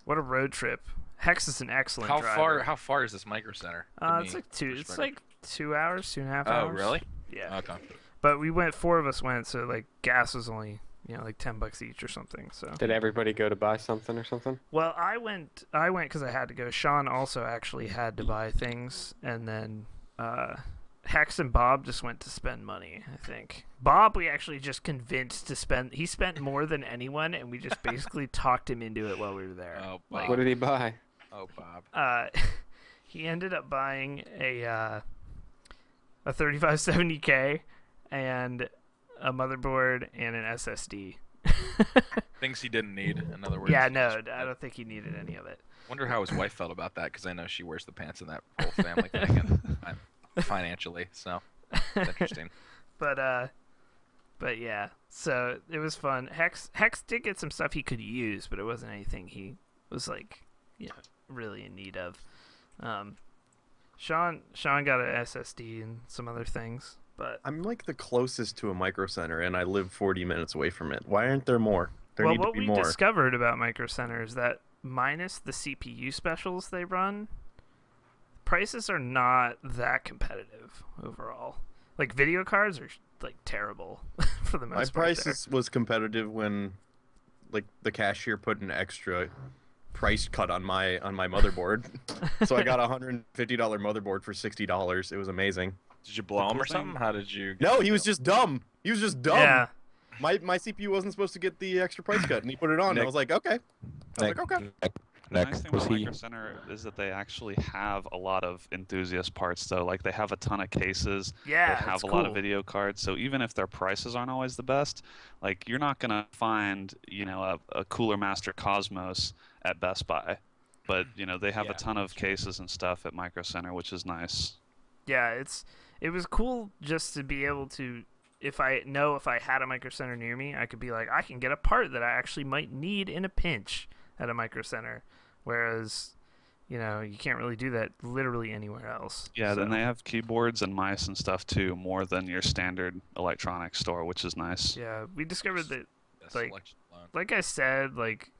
What a road trip! Hex is an excellent driver. How far is this Micro Center? It's like two. It's like 2 hours, 2.5 Oh, hours. really? Yeah. Okay. But we went. 4 of us went, so like gas was only like $10 each or something. So Did everybody go to buy something or something? well, I went because I had to go. Sean also actually had to buy things, and then Hex and Bob just went to spend money, I think. Bob, we actually just convinced to spend. He spent more than anyone, and we just basically talked him into it while we were there. Oh, Bob. What did he buy? Oh, Bob. He ended up buying a 3570K and a motherboard and an SSD. Things he didn't need, in other words. Yeah, no, I don't think he needed any of it. Wonder how his wife felt about that, because I know she wears the pants in that whole family thing, and financially, so it's interesting. But yeah, so it was fun. Hex did get some stuff he could use, but it wasn't anything he was like, really in need of. Sean got an SSD and some other things, but I'm like the closest to a Micro Center, and I live 40 minutes away from it. Why aren't there more? There need to be more. What we discovered about Micro Center is that minus the CPU specials they run, prices are not that competitive overall. Like video cards are like terrible for the most part. My price was competitive when like the cashier put an extra price cut on my motherboard. So I got a $150 motherboard for $60. It was amazing. Did you blow him or something? How did you? No, he was just dumb. He was just dumb. Yeah. My CPU wasn't supposed to get the extra price cut, and he put it on. And I was like, okay. Okay. The nice thing about Micro Center is that they actually have a lot of enthusiast parts, though. Like, they have a ton of cases. Yeah, they have a lot of video cards. So even if their prices aren't always the best, like, you're not going to find, a Cooler Master Cosmos at Best Buy. But, they have a ton of cases and stuff at Micro Center, which is nice. Yeah, it was cool just to be able to, if I had a Micro Center near me, I could be like, I can get a part that I actually might need in a pinch at a Micro Center, whereas you can't really do that literally anywhere else. Yeah, then they have keyboards and mice and stuff too, more than your standard electronics store, which is nice. Yeah, we discovered that like I said, like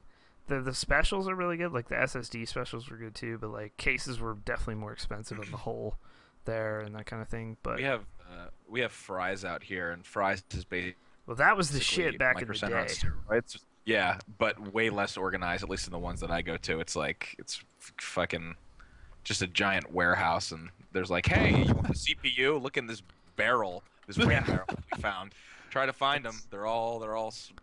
the specials are really good. Like the SSD specials were good too, but like cases were definitely more expensive on the whole there and that kind of thing. But we have Fry's out here, and Fry's is basically that was the shit back in the day. Right? Yeah, but way less organized, at least in the ones that I go to. It's like, it's fucking just a giant warehouse, and there's like, hey, you want a CPU? Look in this barrel, this rain barrel that we found. Try to find them. They're all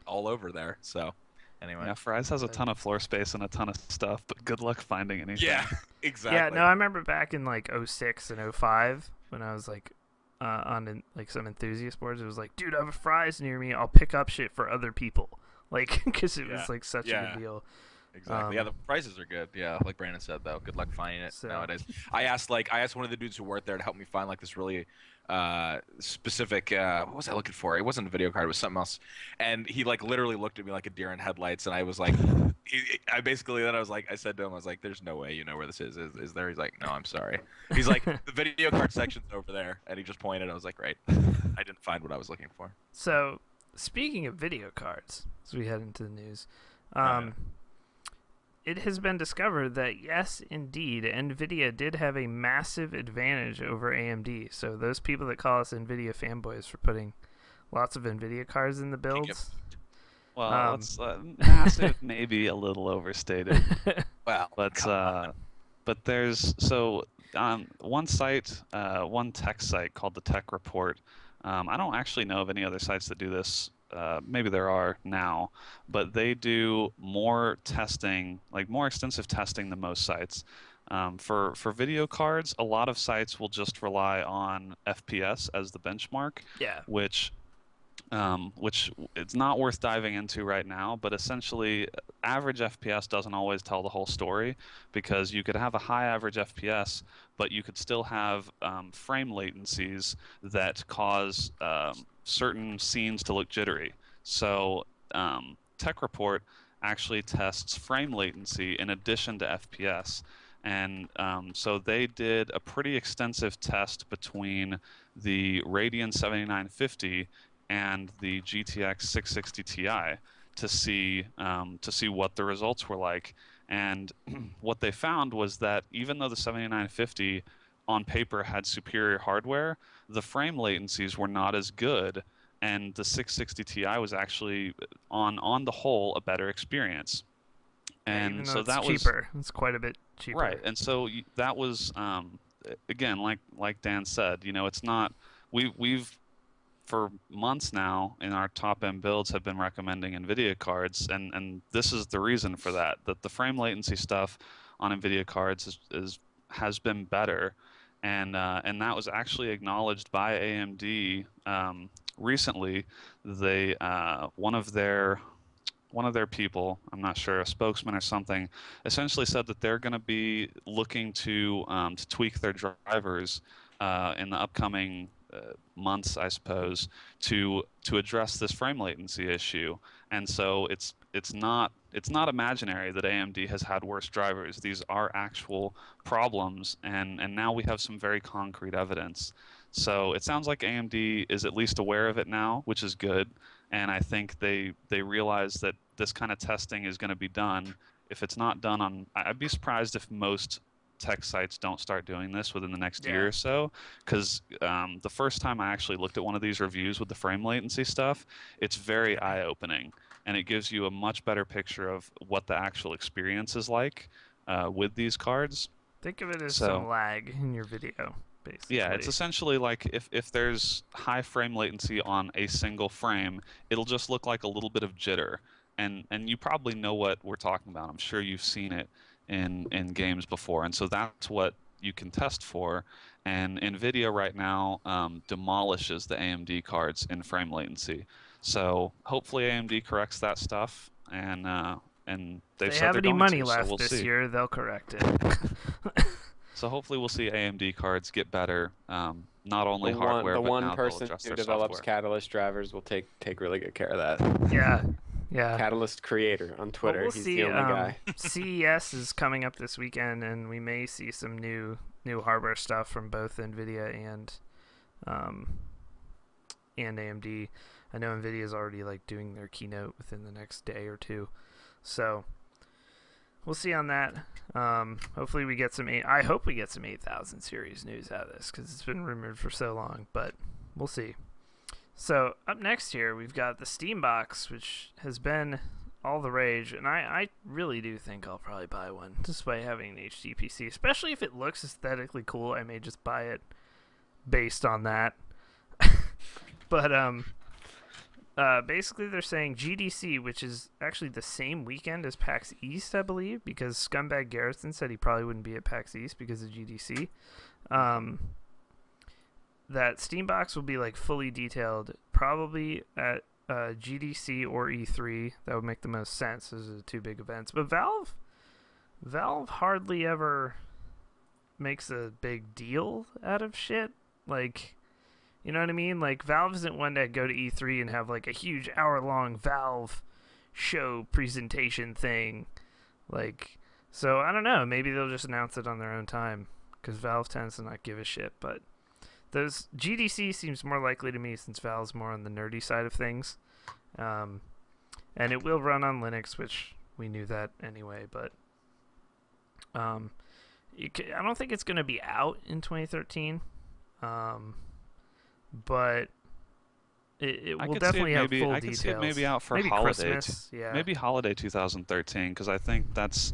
over there. So, anyway. Yeah, Fry's has a ton of floor space and a ton of stuff, but good luck finding anything. Yeah, exactly. Yeah, no, I remember back in like 06 and 05 when I was like on like some enthusiast boards, it was like, dude, I have a Fry's near me. I'll pick up shit for other people. Like, because it was like such a good deal. Exactly. Yeah, the prices are good. Yeah, like Brandon said, though, good luck finding it nowadays. I asked one of the dudes who worked there to help me find like this really specific. What was I looking for? It wasn't a video card. It was something else. And he like literally looked at me like a deer in headlights. And I was like, I said to him, I was like, "There's no way you know where this is. Is there?" He's like, "No, I'm sorry." He's like, "The video card section's over there," and he just pointed. I was like, "Right." I didn't find what I was looking for. So, speaking of video cards, as we head into the news, it has been discovered that, yes, indeed, NVIDIA did have a massive advantage over AMD. So those people that call us NVIDIA fanboys for putting lots of NVIDIA cards in the builds. Well, it's massive, maybe a little overstated. Well, but there's one site, one tech site called the Tech Report. I don't actually know of any other sites that do this. Maybe there are now, but they do more testing, like more extensive testing than most sites. For video cards, a lot of sites will just rely on FPS as the benchmark. Yeah. Which it's not worth diving into right now, but essentially average FPS doesn't always tell the whole story, because you could have a high average FPS, but you could still have frame latencies that cause certain scenes to look jittery. So Tech Report actually tests frame latency in addition to FPS. And so they did a pretty extensive test between the Radeon 7950 and the GTX 660 Ti to see what the results were like. And what they found was that even though the 7950 on paper had superior hardware, the frame latencies were not as good and the 660 Ti was actually on the whole a better experience. And even though so it's that was cheaper. It's quite a bit cheaper. right. And so that was again, like Dan said, it's not we've for months now in our top end builds have been recommending NVIDIA cards, and this is the reason for that. That the frame latency stuff on NVIDIA cards has been better, and that was actually acknowledged by AMD recently. They one of their people, I'm not sure, a spokesman or something, essentially said that they're going to be looking to tweak their drivers in the upcoming months, I suppose, to address this frame latency issue. And so it's not imaginary that AMD has had worse drivers. These are actual problems, and now we have some very concrete evidence. So it sounds like AMD is at least aware of it now, which is good. And I think they realize that this kind of testing is going to be done. If it's not done I'd be surprised if most tech sites don't start doing this within the next year or so, because the first time I actually looked at one of these reviews with the frame latency stuff, it's very eye-opening, and it gives you a much better picture of what the actual experience is like with these cards. Think of it as some lag in your video, basically. Yeah, it's essentially like if there's high frame latency on a single frame, it'll just look like a little bit of jitter, and you probably know what we're talking about. I'm sure you've seen it in games before, and so that's what you can test for. And NVIDIA right now demolishes the AMD cards in frame latency. So hopefully AMD corrects that stuff, and they've said have they're any going money to, left so we'll this see. year, they'll correct it. So hopefully we'll see AMD cards get better, not only hardware, The but one now person they'll adjust who their develops software. Catalyst drivers will take really good care of that. Yeah. Catalyst creator on Twitter. Well, we'll He's see. the only guy. CES is coming up this weekend, and we may see some new hardware stuff from both NVIDIA and AMD. I know NVIDIA is already doing their keynote within the next day or two, so we'll see on that. Hopefully we get some. I hope we get some 8000 series news out of this, because it's been rumored for so long, but we'll see. So up next here, we've got the Steam Box, which has been all the rage, and I really do think I'll probably buy one, just by having an HD PC, especially if it looks aesthetically cool. I may just buy it based on that. But basically they're saying GDC, which is actually the same weekend as PAX East, I believe, because Scumbag Garrison said he probably wouldn't be at PAX East because of GDC. That Steambox will be fully detailed, probably at GDC or E3. That would make the most sense. Those are the two big events. But Valve hardly ever makes a big deal out of shit. You know what I mean? Valve isn't one to go to E3 and have a huge hour-long Valve show presentation thing. So I don't know. Maybe they'll just announce it on their own time, because Valve tends to not give a shit. But those GDC seems more likely to me, since Valve's more on the nerdy side of things. And it will run on Linux, which we knew that anyway. But I don't think it's going to be out in 2013. But it will definitely have full details. I could see it maybe out for holiday. Christmas, Maybe holiday 2013, because I think that's.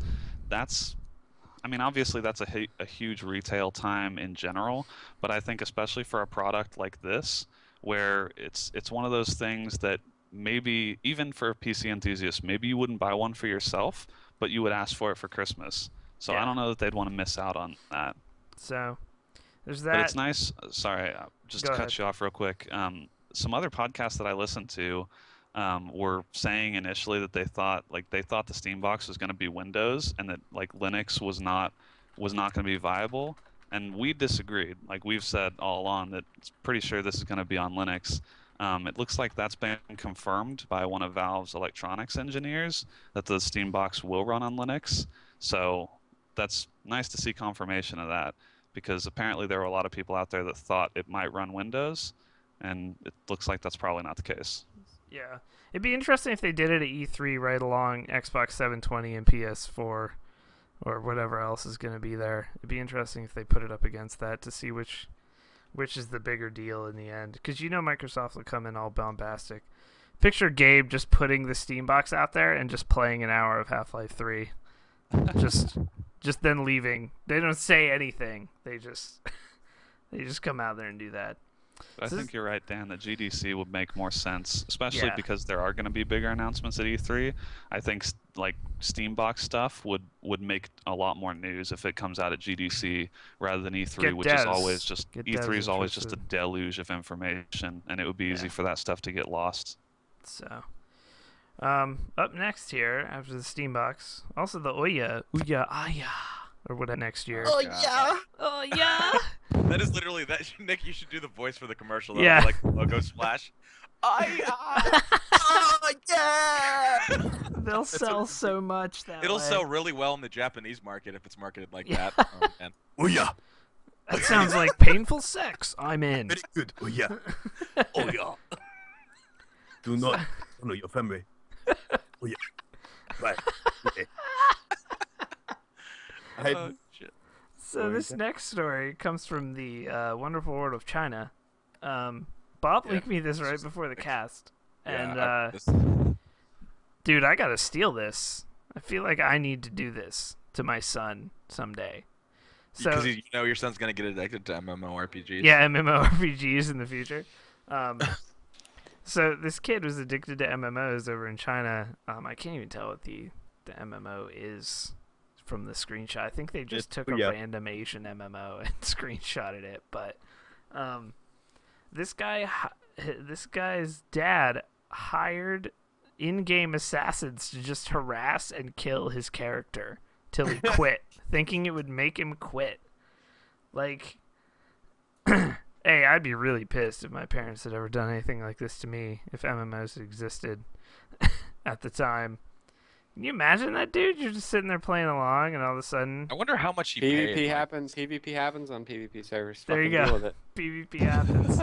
I mean, obviously that's a huge retail time in general, but I think especially for a product like this, where it's one of those things that maybe even for a PC enthusiast, maybe you wouldn't buy one for yourself, but you would ask for it for Christmas. So I don't know that they'd want to miss out on that. So there's that. But it's nice. Sorry, just to cut you off real quick. Some other podcasts that I listened to were saying initially that they thought the Steam Box was going to be Windows, and that Linux was not going to be viable. And we disagreed. We've said all along that it's pretty sure this is going to be on Linux. It looks like that's been confirmed by one of Valve's electronics engineers, that the Steam Box will run on Linux. So that's nice to see confirmation of that, because apparently there were a lot of people out there that thought it might run Windows, and it looks like that's probably not the case. Yeah. It'd be interesting if they did it at E3 right along Xbox 720 and PS4 or whatever else is going to be there. It'd be interesting if they put it up against that to see which which is the bigger deal in the end. Because Microsoft will come in all bombastic. Picture Gabe just putting the Steam box out there and just playing an hour of Half-Life 3. just then leaving. They don't say anything. They just come out there and do that. I think you're right, Dan, that GDC would make more sense, especially Yeah. because there are going to be bigger announcements at E3. I think like Steambox stuff would make a lot more news if it comes out at GDC rather than E3, Get which devs. is always just Get E3 is devs always just a interested. deluge of information, and it would be easy Yeah. for that stuff to get lost. So, up next here after the Steam box, also the Ouya Aya, or what next year? Oh God. yeah. Oh yeah. That is literally that. Nick, you should do the voice for the commercial. Though, Yeah. like logo splash. Oh yeah. They'll sell so much that It'll way. sell really well in the Japanese market if it's marketed like Yeah. that. Oh, man. Oh yeah. That sounds like painful sex. I'm in. Very good. Oh yeah. Oh yeah. Do not know your family. Oh yeah. Right. Okay. Oh, shit. So this next story comes from the wonderful world of China. Bob Yeah. leaked me this right before the cast, and Yeah, dude, I gotta steal this. I feel like I need to do this to my son someday. So because you know your son's gonna get addicted to MMORPGs. yeah, MMORPGs in the future. So this kid was addicted to MMOs over in China. I can't even tell what the MMO is from the screenshot. I think they just took a random Asian MMO and screenshotted it. But this guy's dad hired in-game assassins to just harass and kill his character till he quit, thinking it would make him quit. Like, hey, I'd be really pissed if my parents had ever done anything like this to me, if MMOs existed at the time. Can you imagine that, dude? You're just sitting there playing along, and all of a sudden, I wonder how much he PvP paid. happens. PvP happens on PvP servers. There you Fucking go. deal with it. PvP happens.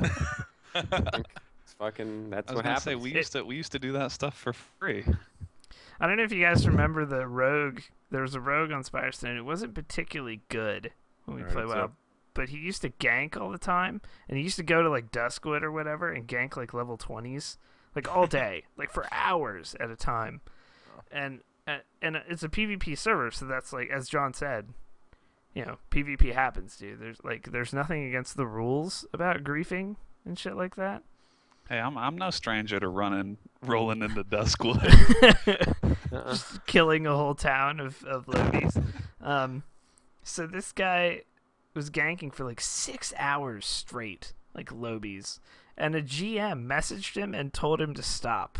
It's fucking. That's I was what gonna happens. say we used to do that stuff for free. I don't know if you guys remember the rogue. There was a rogue on Spirestone. It wasn't particularly good when we Alright, played so- WoW, but he used to gank all the time, and he used to go to like Duskwood or whatever and gank like level 20s, like all day, like for hours at a time. And it's a PvP server, so that's like, as John said, PvP happens, dude. There's nothing against the rules about griefing and shit like that. Hey, I'm no stranger to rolling into Duskwood. Just killing a whole town of lobies. So this guy was ganking for like 6 hours straight, like lobies, and a GM messaged him and told him to stop.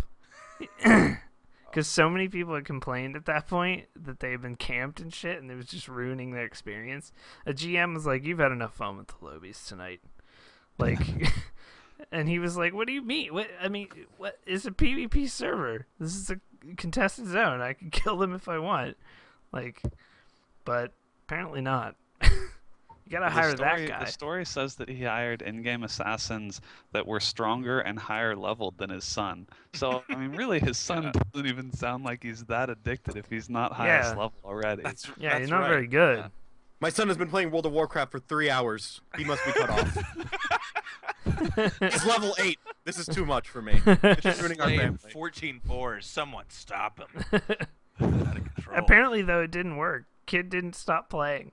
Because so many people had complained at that point that they'd been camped and shit, and it was just ruining their experience. A GM was like, "You've had enough fun with the lobies tonight." Like, and he was like, "What do you mean? What is a PvP server? This is a contested zone. I can kill them if I want." Like, but apparently not. You gotta hire that guy. The story says that he hired in-game assassins that were stronger and higher leveled than his son. So, I mean, really, his son doesn't even sound like he's that addicted if he's not highest level already. Yeah, you're not very good. Yeah. My son has been playing World of Warcraft for 3 hours. He must be cut off. He's level 8. This is too much for me. It's just ruining our Playing family. 14 fours. Someone stop him. Out of control. Apparently, though, it didn't work. Kid didn't stop playing.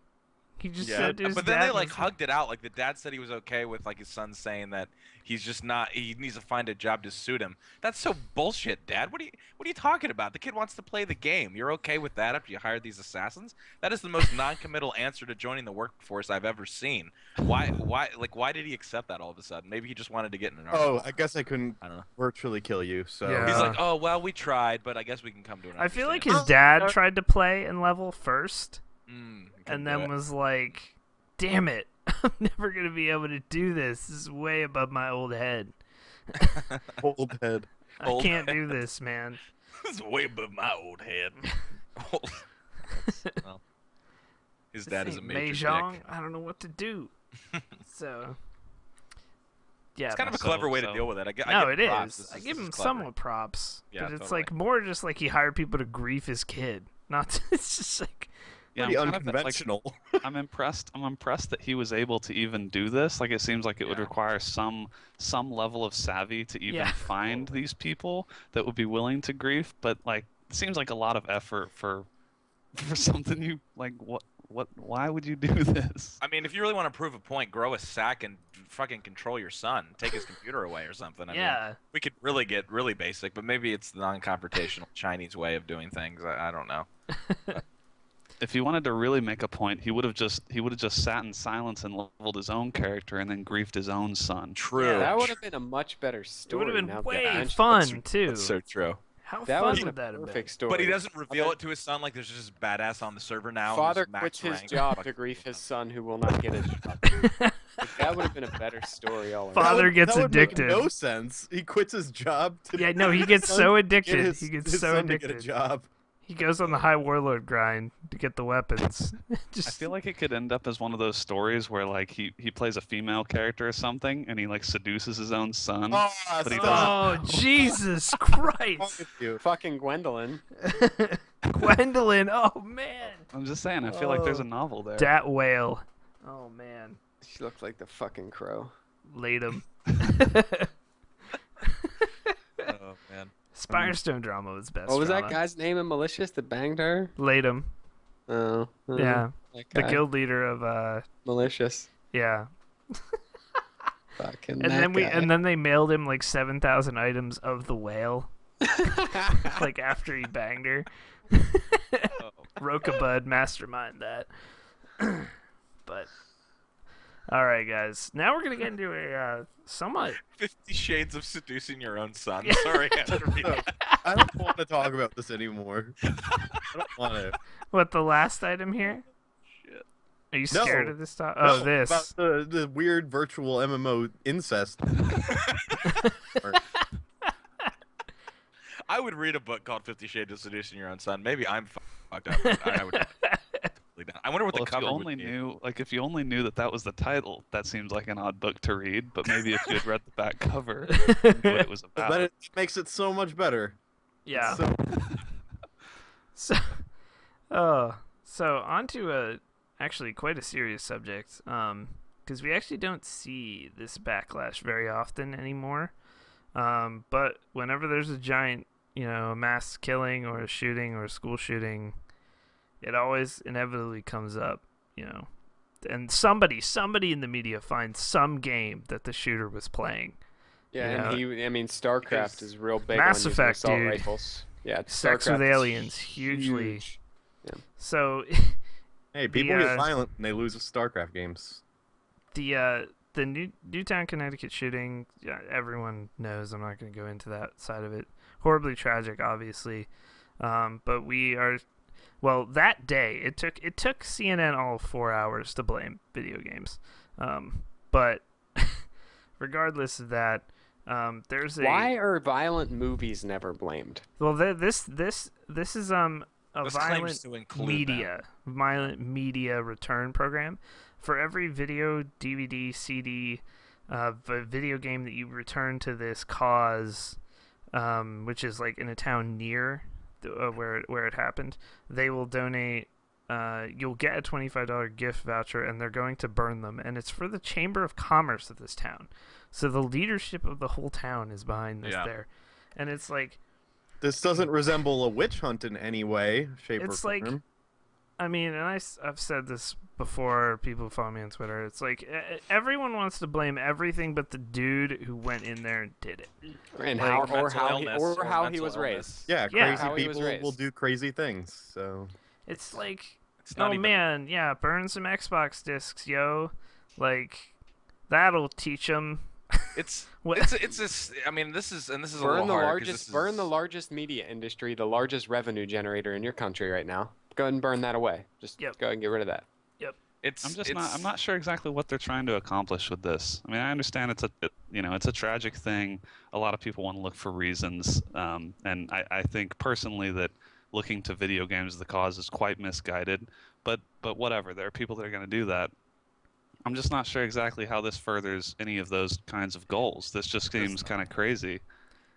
He just said to his But then they dad like was- hugged it out. Like the dad said he was okay with like his son saying that he's just not. He needs to find a job to suit him. That's so bullshit, Dad. What are you talking about? The kid wants to play the game. You're okay with that after you hired these assassins? That is the most non-committal answer to joining the workforce I've ever seen. Why did he accept that all of a sudden? Maybe he just wanted to get in an Oh, argument. I guess I couldn't I don't know. virtually kill you, so... Yeah. He's like, oh well, we tried, but I guess we can come to an I feel like understanding." his dad tried to play and level first, Couldn't and do then it. was like, "Damn it, I'm never gonna be able to do this. This is way above my old head. Old head. I Old can't do this, man." This is way above my old head. Well, his dad is a major Mahjong. dick. I don't know what to do. So, yeah, It's kind of a So- clever way to so- deal with it. I no, give it props. is. This I is- give this him is clever. somewhat props, Yeah, but it's totally. like more just like he hired people to grief his kid. Not it's just like Yeah, Pretty I'm kind of, like, unconventional. I'm impressed. I'm impressed that he was able to even do this. Like, it seems like it would require some level of savvy to even find these people that would be willing to grief. But like, it seems like a lot of effort for something you like. What? Why would you do this? I mean, if you really want to prove a point, grow a sack and fucking control your son. Take his computer away or something. I mean, we could really get really basic, but maybe it's the non-confrontational Chinese way of doing things. I don't know. If he wanted to really make a point, he would have just sat in silence and leveled his own character and then griefed his own son. True. Yeah, that would have been a much better story. It would have been now way that fun too. That's so true. How that fun was would a that have been? perfect story. But he doesn't reveal it to his son. Like, there's just badass on the server now. Father who's max quits his rank. job to grief his son, who will not get his job. Like, that would have been a better story. All around. Father gets that would addicted. Make no sense. He quits his job. Yeah, no, he gets so addicted. He gets his so son addicted. To get a job. He goes on the high warlord grind to get the weapons. I feel like it could end up as one of those stories where like he plays a female character or something and he like seduces his own son. But he Oh, Jesus Christ! Fucking Gwendolyn. Gwendolyn, oh man. I'm just saying, I feel like there's a novel there. Dat whale. Oh man. She looked like the fucking crow. Laid him. Oh man. Spirestone drama was best. What was drama. that guy's name in Malicious that banged her? Laid him. Oh. Yeah. The guy. guild leader of Malicious. yeah. Fucking And that then guy. and then they mailed him like 7,000 items of the whale. Like after he banged her. Rokabud mastermind that. But all right, guys. Now we're gonna get into a somewhat 50 Shades of Seducing Your Own Son. Sorry, Andrew. I don't want to talk about this anymore. I don't want to. what the last item here. Shit. Are you No. scared of this stuff? No, Oh, this. About the weird virtual MMO incest. I would read a book called 50 Shades of Seducing Your Own Son. Maybe I'm fucked up. But I would. Totally down. I wonder what Well, the cover would be. if you only knew that was the title, that seems like an odd book to read. But maybe if you had read the back cover, you knew what it was about. But it makes it so much better. Yeah. So, So on to actually quite a serious subject. Because we actually don't see this backlash very often anymore. But whenever there's a giant, a mass killing or a shooting or a school shooting, it always inevitably comes up, and somebody in the media finds some game that the shooter was playing. Yeah, and StarCraft is real big Mass on using Effect, assault dude. rifles. Yeah, Sex StarCraft with is aliens, hugely. huge. Yeah. So hey, people get violent when they lose StarCraft games. the Newtown, Connecticut shooting, yeah, everyone knows. I'm not going to go into that side of it. Horribly tragic, obviously. But we are, well, that day it took CNN all 4 hours to blame video games. But regardless of that, there's a Why are violent movies never blamed? well this is a This claims to include violent media return program. For every video, DVD, CD, video game that you return to this cause, which is like in a town near where it happened, they will donate. You'll get a $25 gift voucher, and they're going to burn them. And it's for the Chamber of Commerce of this town. So the leadership of the whole town is behind this there, and it's like. This doesn't resemble a witch hunt in any way, shape, or form. Like, I mean, and I've said this before, people follow me on Twitter, it's like everyone wants to blame everything but the dude who went in there and did it. And Like, how he was raised. Yeah, Yeah. crazy people will do crazy things, so... It's like, not oh even- man, yeah, burn some Xbox discs, yo. Like, that'll teach them. It's What- it's this. I mean, this is a Burn little the hard 'cause this burn is- the largest media industry, the largest revenue generator in your country right now. Go ahead and burn that away. Just go ahead and get rid of that. I'm not sure exactly what they're trying to accomplish with this. I mean, I understand it's a tragic thing. A lot of people want to look for reasons, and I think personally that looking to video games as the cause is quite misguided. But whatever, there are people that are going to do that. I'm just not sure exactly how this furthers any of those kinds of goals. This just seems kind of crazy.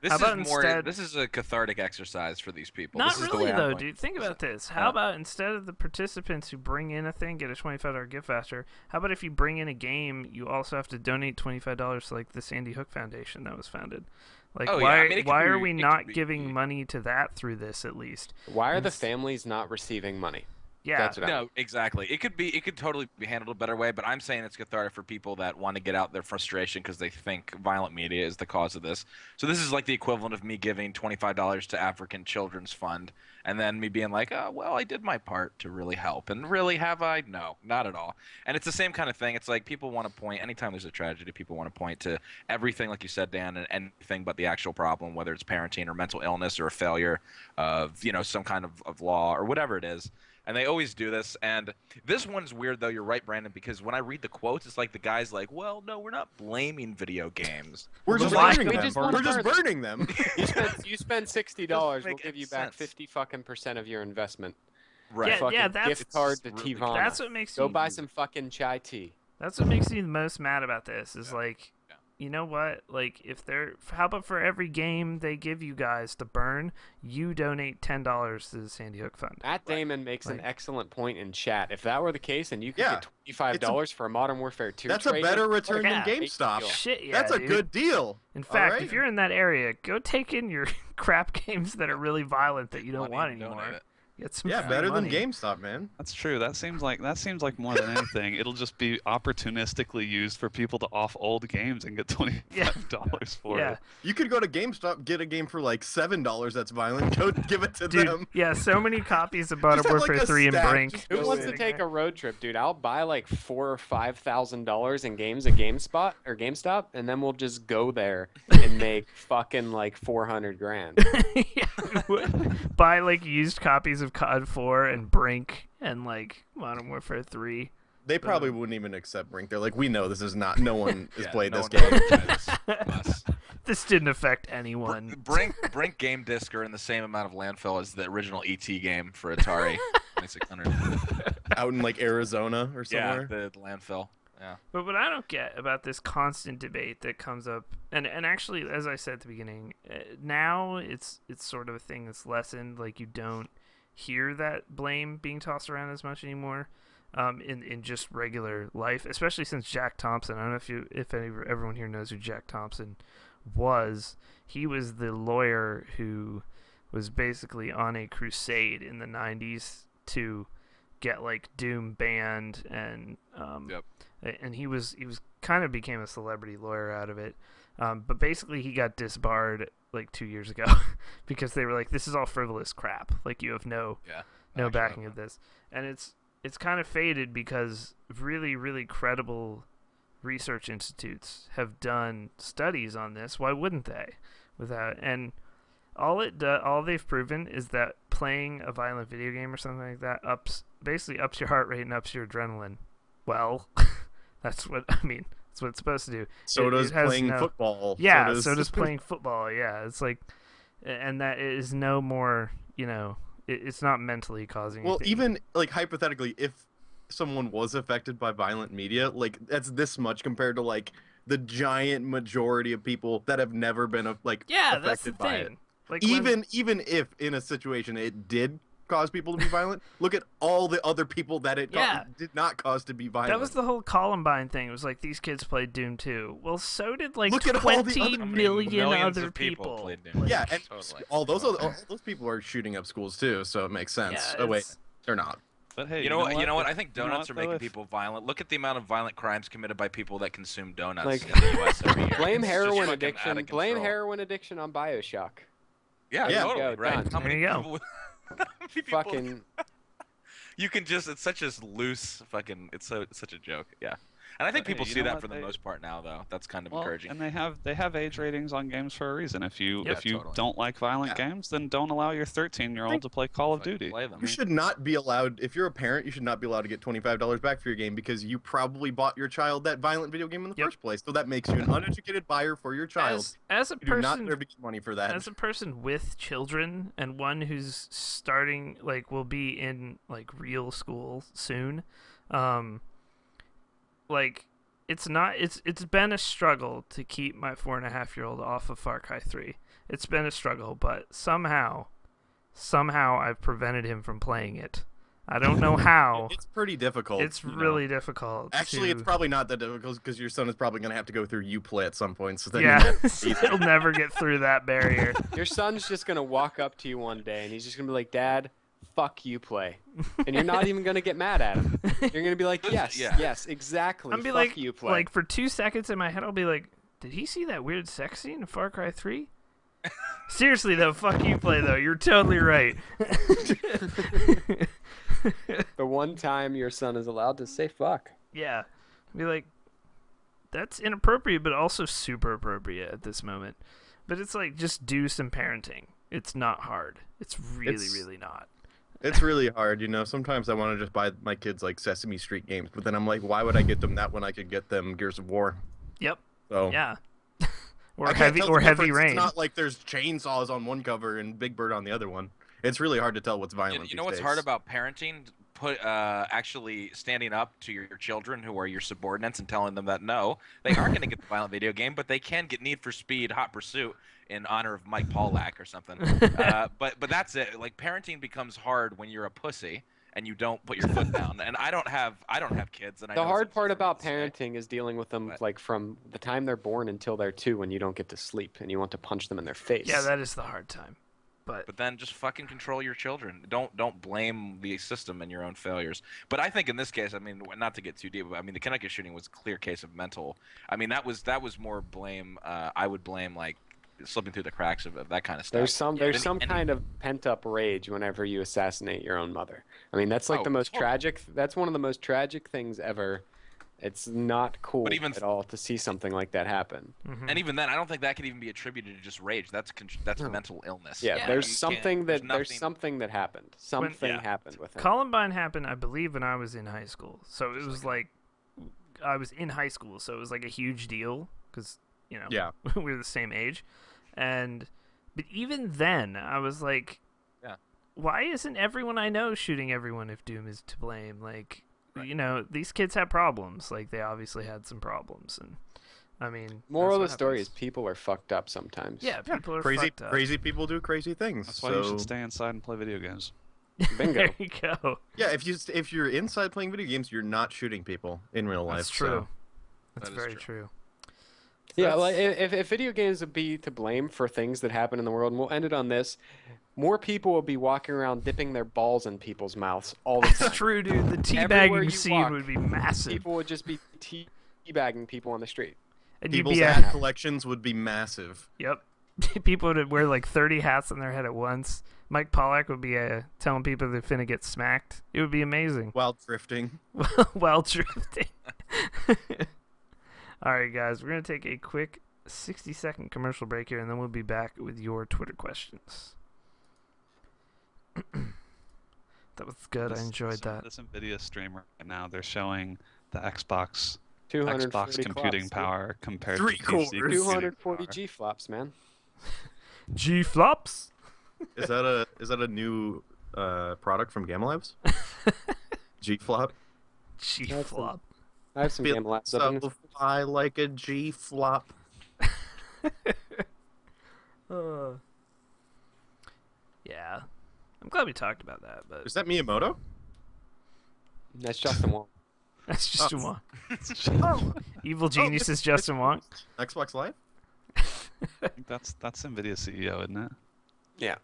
This How is about more. instead- This is a cathartic exercise for these people. Not this is the really way though, I'm dude. Think about this. How about instead of the participants who bring in a thing get a $25 gift voucher? How about if you bring in a game, you also have to donate $25 to like the Sandy Hook Foundation that was founded? Like, Oh, yeah, why I mean, it could why be- are we it could not be- giving money to that through this at least? Why are the Ins- families not receiving money? Yeah, That's what No, exactly. It could totally be handled a better way, but I'm saying it's cathartic for people that want to get out their frustration because they think violent media is the cause of this. So this is like the equivalent of me giving $25 to African Children's Fund and then me being like, oh, well, I did my part to really help. And really, have I? No, not at all. And it's the same kind of thing. It's like people want to point, anytime there's a tragedy, people want to point to everything, like you said, Dan, and anything but the actual problem, whether it's parenting or mental illness or a failure of, some kind of law or whatever it is. And they always do this. And this one's weird, though. You're right, Brandon, because when I read the quotes, it's like the guy's like, well, no, we're not blaming video games. We're just why- burning we them. just We're wanna just burn them. burning them. You spend $60, we'll make give any you back sense. 50% of your investment. Right. Yeah, Fucking that's- gift card to really- Tivana. that's what makes Go you buy some fucking chai tea. That's what makes me the most mad about this is like, Yeah. you know what? Like, how about for every game they give you guys to burn, you donate $10 to the Sandy Hook Fund? Matt Damon makes an Like- excellent point in chat. If that were the case, and you could Yeah, get $25 for a Modern Warfare 2 That's a trade-in, better return Yeah. than GameStop. Shit, yeah, That's a dude. good deal. In All fact, right? if you're in that area, go take in your crap games that are really violent that you don't Money want and donate anymore. it. Get some Yeah, free better money. than GameStop, man. That's true. That seems like more than anything, it'll just be opportunistically used for people to off old games and get $25 for Yeah, it. You could go to GameStop, get a game for like $7 that's violent. Go give it to dude. them. Yeah, so many copies of Modern Just have, like, Warfare a 3 and stack, Brink. just Who go wants in. to take a road trip, dude? I'll buy like $4,000 or $5,000 in games at GameSpot or GameStop, and then we'll just go there and make fucking like 400 grand. Yeah, we would. Buy like used copies of COD 4 and Brink and like Modern Warfare 3. They probably wouldn't even accept Brink. They're like, we know this is not. No one has Yeah, played no this one game. knows us. This didn't affect anyone. Brink game disc are in the same amount of landfill as the original ET game for Atari 2600. Out in like Arizona or Yeah, somewhere. the landfill. Yeah. But what I don't get about this constant debate that comes up, and actually, as I said at the beginning, now it's sort of a thing that's lessened. Like, you don't hear that blame being tossed around as much anymore in just regular life, especially since Jack Thompson. I don't know if everyone here knows who Jack Thompson was. He was the lawyer who was basically on a crusade in the 90s to get like Doom banned, and Yep. and he was kind of became a celebrity lawyer out of it. But basically he got disbarred like 2 years ago because they were like, this is all frivolous crap. Like, you have no backing of this. And it's kind of faded because really, really credible research institutes have done studies on this. Why wouldn't they? And all they've proven is that playing a violent video game or something like that basically ups your heart rate and ups your adrenaline. Well, that's what it's supposed to do. So does has playing football. Yeah, so does playing football. Yeah, it's like, and that is no more. It's not mentally causing. Well, anything. even like hypothetically, if someone was affected by violent media, like that's this much compared to like the giant majority of people that have never been yeah, that's the affected by it. thing. Like, when- Even if in a situation it did cause people to be violent, look at all the other people that it Yeah. did not cause to be violent. that was the whole Columbine thing. It was like, these kids played Doom too. Well, so did like Look at all the 20 other- million Millions other of people played Doom. Like, Yeah, and Totally. all those people are shooting up schools too, so it makes sense. yeah, Oh wait, it's- they're not. But hey, You know what? I If- think you know donuts what, are though? making If- people violent. Look at the amount of violent crimes committed by people that consume donuts Like, in the U.S. every year. Blame It's just heroin fucking addiction. out of Blame control. heroin addiction on BioShock. Yeah, Yeah. totally. Go, Right. done. How many There you people? how many people- Fucking You can just. It's such a loose fucking. It's such a joke. Yeah. And I think But hey, people you see know that what? for the most part now, though. That's kind of Well, encouraging. and they have age ratings on games for a reason. If you Yeah, if you totally. don't like violent Yeah. games, then don't allow your 13-year-old to play Call of Fucking Duty. Play them. You should not be allowed. If you're a parent, you should not be allowed to get $25 back for your game because you probably bought your child that violent video game in the Yep. first place. So that makes you an uneducated buyer for your child. as a You do not person deserve to get money for that. as a person with children and one who's starting, like, will be in like real school soon, like, it's not. It's been a struggle to keep my 4.5-year-old off of Far Cry 3. It's been a struggle, but somehow I've prevented him from playing it. I don't know how. It's pretty difficult. It's really difficult. Actually, it's probably not that difficult because your son is probably going to have to go through Uplay at some point. So then yeah, he'll never get through that barrier. Your son's just gonna walk up to you one day and he's just gonna be like, "Dad, fuck Uplay," and you're not even gonna get mad at him. You're gonna be like, "Yes, yes, exactly." I'm be fuck like, Uplay. like for 2 seconds in my head, I'll be like, "Did he see that weird sex scene in Far Cry 3?" Seriously though, fuck Uplay though. You're totally right. The one time your son is allowed to say fuck. Yeah. Be like, that's inappropriate, but also super appropriate at this moment. But it's like, just do some parenting. It's not hard. It's really not. It's really hard, you know. Sometimes I want to just buy my kids like Sesame Street games, but then I'm like, why would I get them that when I could get them Gears of War? Yep. So yeah. I can't Heavy tell or the Heavy difference. Rain. It's not like there's chainsaws on one cover and Big Bird on the other one. It's really hard to tell what's violent. You know what's hard about parenting? Actually standing up to your children who are your subordinates and telling them that no, they aren't going to get the violent video game, but they can get Need for Speed Hot Pursuit in honor of Mike Pollack or something. But that's it. Like, parenting becomes hard when you're a pussy and you don't put your foot down. And I don't have kids. And The hard part about parenting is dealing with them like from the time they're born until they're 2 when you don't get to sleep and you want to punch them in their face. Yeah, that is the hard time. But then just fucking control your children. Don't blame the system and your own failures. But I think in this case, I mean, not to get too deep, but I mean, the Connecticut shooting was a clear case of mental. I mean, that was more blame. I would blame like slipping through the cracks of that kind of stuff. There's some kind of pent up rage whenever you assassinate your own mother. I mean, that's like the most tragic. That's one of the most tragic things ever. It's not cool at all to see something like that happen. Mm-hmm. And even then, I don't think that could even be attributed to just rage. That's mental illness. Yeah, there's something that happened. Something happened with him. Columbine happened, I believe, when I was in high school. So it was like I was in high school, so it was like a huge deal because we were the same age. But even then, I was like, why isn't everyone I know shooting everyone if Doom is to blame? Like. You know, these kids have problems. Like, they obviously had some problems. And, I mean... Moral of the story is people are fucked up sometimes. Yeah, people are crazy, fucked up. Crazy people do crazy things. That's why you should stay inside and play video games. Bingo. There you go. Yeah, if you're inside playing video games, you're not shooting people in real life. That's true. So. That's very true. Yeah, like if video games would be to blame for things that happen in the world, and we'll end it on this, more people will be walking around dipping their balls in people's mouths all the time. That's true, dude. The teabagging scene would be massive. People would just be teabagging people on the street. And people's hat collections would be massive. Yep. People would wear like 30 hats on their head at once. Mike Pollack would be telling people they're finna get smacked. It would be amazing. While drifting. While drifting. All right, guys. We're going to take a quick 60-second commercial break here, and then we'll be back with your Twitter questions. That was good. I enjoyed that. This NVIDIA stream right now, they're showing the Xbox 240 computing power compared to cores. PC 240 G-flops, man. G-flops? Is that a new product from Gamma Labs? G-flop? G-flop. I have some Gamma Labs. So fly like a G-flop. Yeah. I'm glad we talked about that, but Is that Miyamoto? That's Justin Wong. that's Justin Wong. Evil genius is Justin Wong. Xbox Live? I think that's NVIDIA CEO, isn't it? Yeah.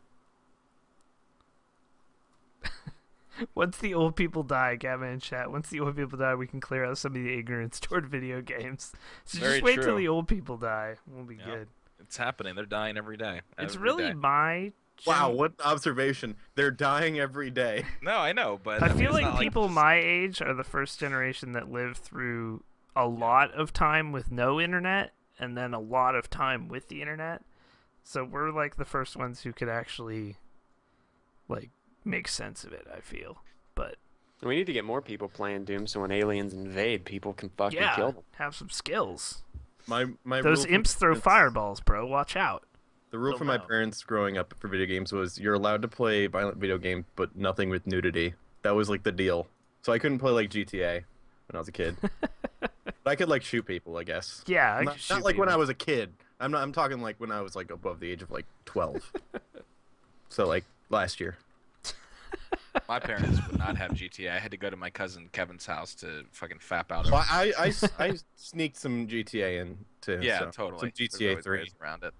Once the old people die, Gavin in chat, once the old people die, we can clear out some of the ignorance toward video games. So Very just wait true. till the old people die. We'll be good. It's happening. They're dying every day. It's Every really day. my... Wow, what observation. They're dying every day. No, I know, but I mean, feel it's like not people just- my age are the first generation that lived through a lot of time with no internet and then a lot of time with the internet. So we're like the first ones who could actually like make sense of it, I feel. But We need to get more people playing Doom so when aliens invade, people can fucking kill them. have some skills. My Those rule from imps throw parents- fireballs, bro. Watch out. The rule They'll for my know. parents growing up for video games was you're allowed to play violent video games, but nothing with nudity. That was like the deal. So I couldn't play like GTA when I was a kid. I could like shoot people, I guess. Yeah, I Not, could shoot not like when I people. was a kid. I'm talking like when I was like above the age of like 12. So like last year. My parents would not have GTA. I had to go to my cousin Kevin's house to fucking fap out. Well, I sneaked some GTA in too. Yeah, so. totally. Some There's GTA always 3. ways around it.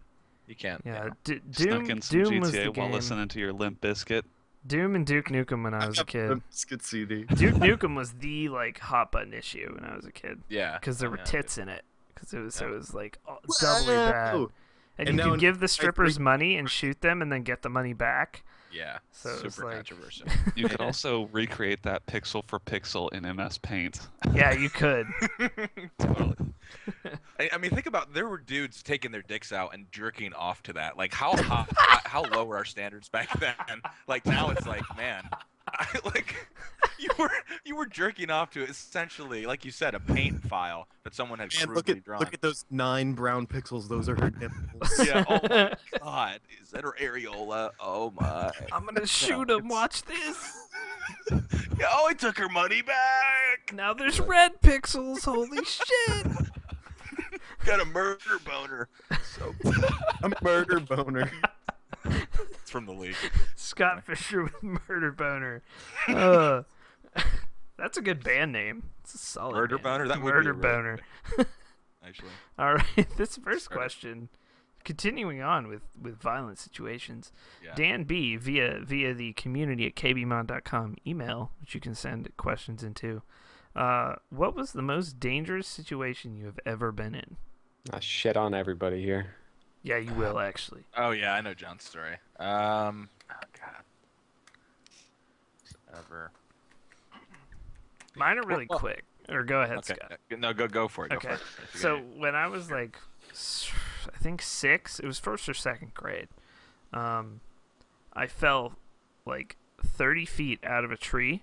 You can't. Yeah, You know. Doom. Snuck in some Doom was the GTA while game. listening to your Limp Bizkit. Doom and Duke Nukem when I was a kid. Good CD. Duke Nukem was the like hot button issue when I was a kid Yeah. because there were Yeah, tits in it. Because it was Yeah. so it was like doubly bad. Whoa! And And you now could in give the GTA strippers 3 money and shoot them and then get the money back. Yeah. So it was Super like- controversial. You could also recreate that pixel for pixel in MS Paint. Yeah, you could. Totally. I mean, think about there were dudes taking their dicks out and jerking off to that. Like, how high, how low were our standards back then? Like now, it's like, man, like you were jerking off to essentially, like you said, a paint file that someone had And crudely drawn. look at those 9 brown pixels. Those are her nipples. Yeah. Oh my God. Is that her areola? Oh my. I'm gonna shoot him. Watch this. Yeah, oh, I took her money back. Now there's red pixels. Holy shit. Got a murder boner. So A murder boner. it's from the league. Scott Fisher with Murder Boner. That's a good band name. It's a solid Murder band. Boner? That would be Murder a really Boner. Actually. All right, this first Sorry. question, continuing on with violent situations. Yeah. Dan B via the community at kbmod.com email, which you can send questions into. What was the most dangerous situation you have ever been in? I shit on everybody here. Yeah, you will actually. Oh yeah, I know John's story. Oh God. Ever. Mine are really Well, quick. Or go ahead, Okay. Scott. No, go for it. Go Okay. for it. If you So got it. when I was like, I think 6, it was first or second grade. I fell like 30 feet out of a tree,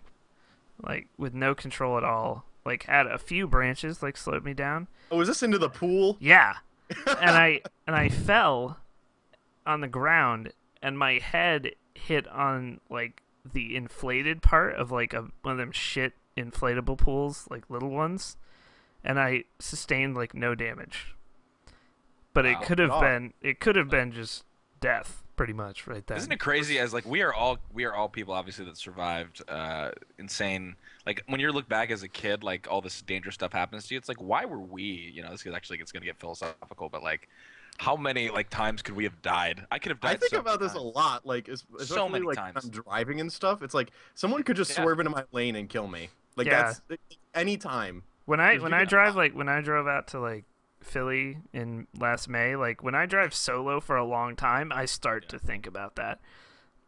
like with no control at all. Like had a few branches like slowed me down. Oh, is this into the pool? Yeah, and I fell on the ground, and my head hit on like the inflated part of like one of them shit inflatable pools, like little ones, and I sustained like no damage. But Wow. it could have been just death, pretty much, right then. Isn't it crazy? As like we are all people obviously that survived insane. Like when you look back as a kid, like all this dangerous stuff happens to you. It's like, why were we? You know, this is actually it's gonna get philosophical, but like, how many like times could we have died? I could have died. I think so about many this a times. lot. Like, especially many like times. when I'm driving and stuff. It's like someone could just Yeah. swerve into my lane and kill me. Like Yeah. that's any time. When I 'Cause when you I got- drive when I drove out to like Philly in last May, like when I drive solo for a long time, I start to think about that.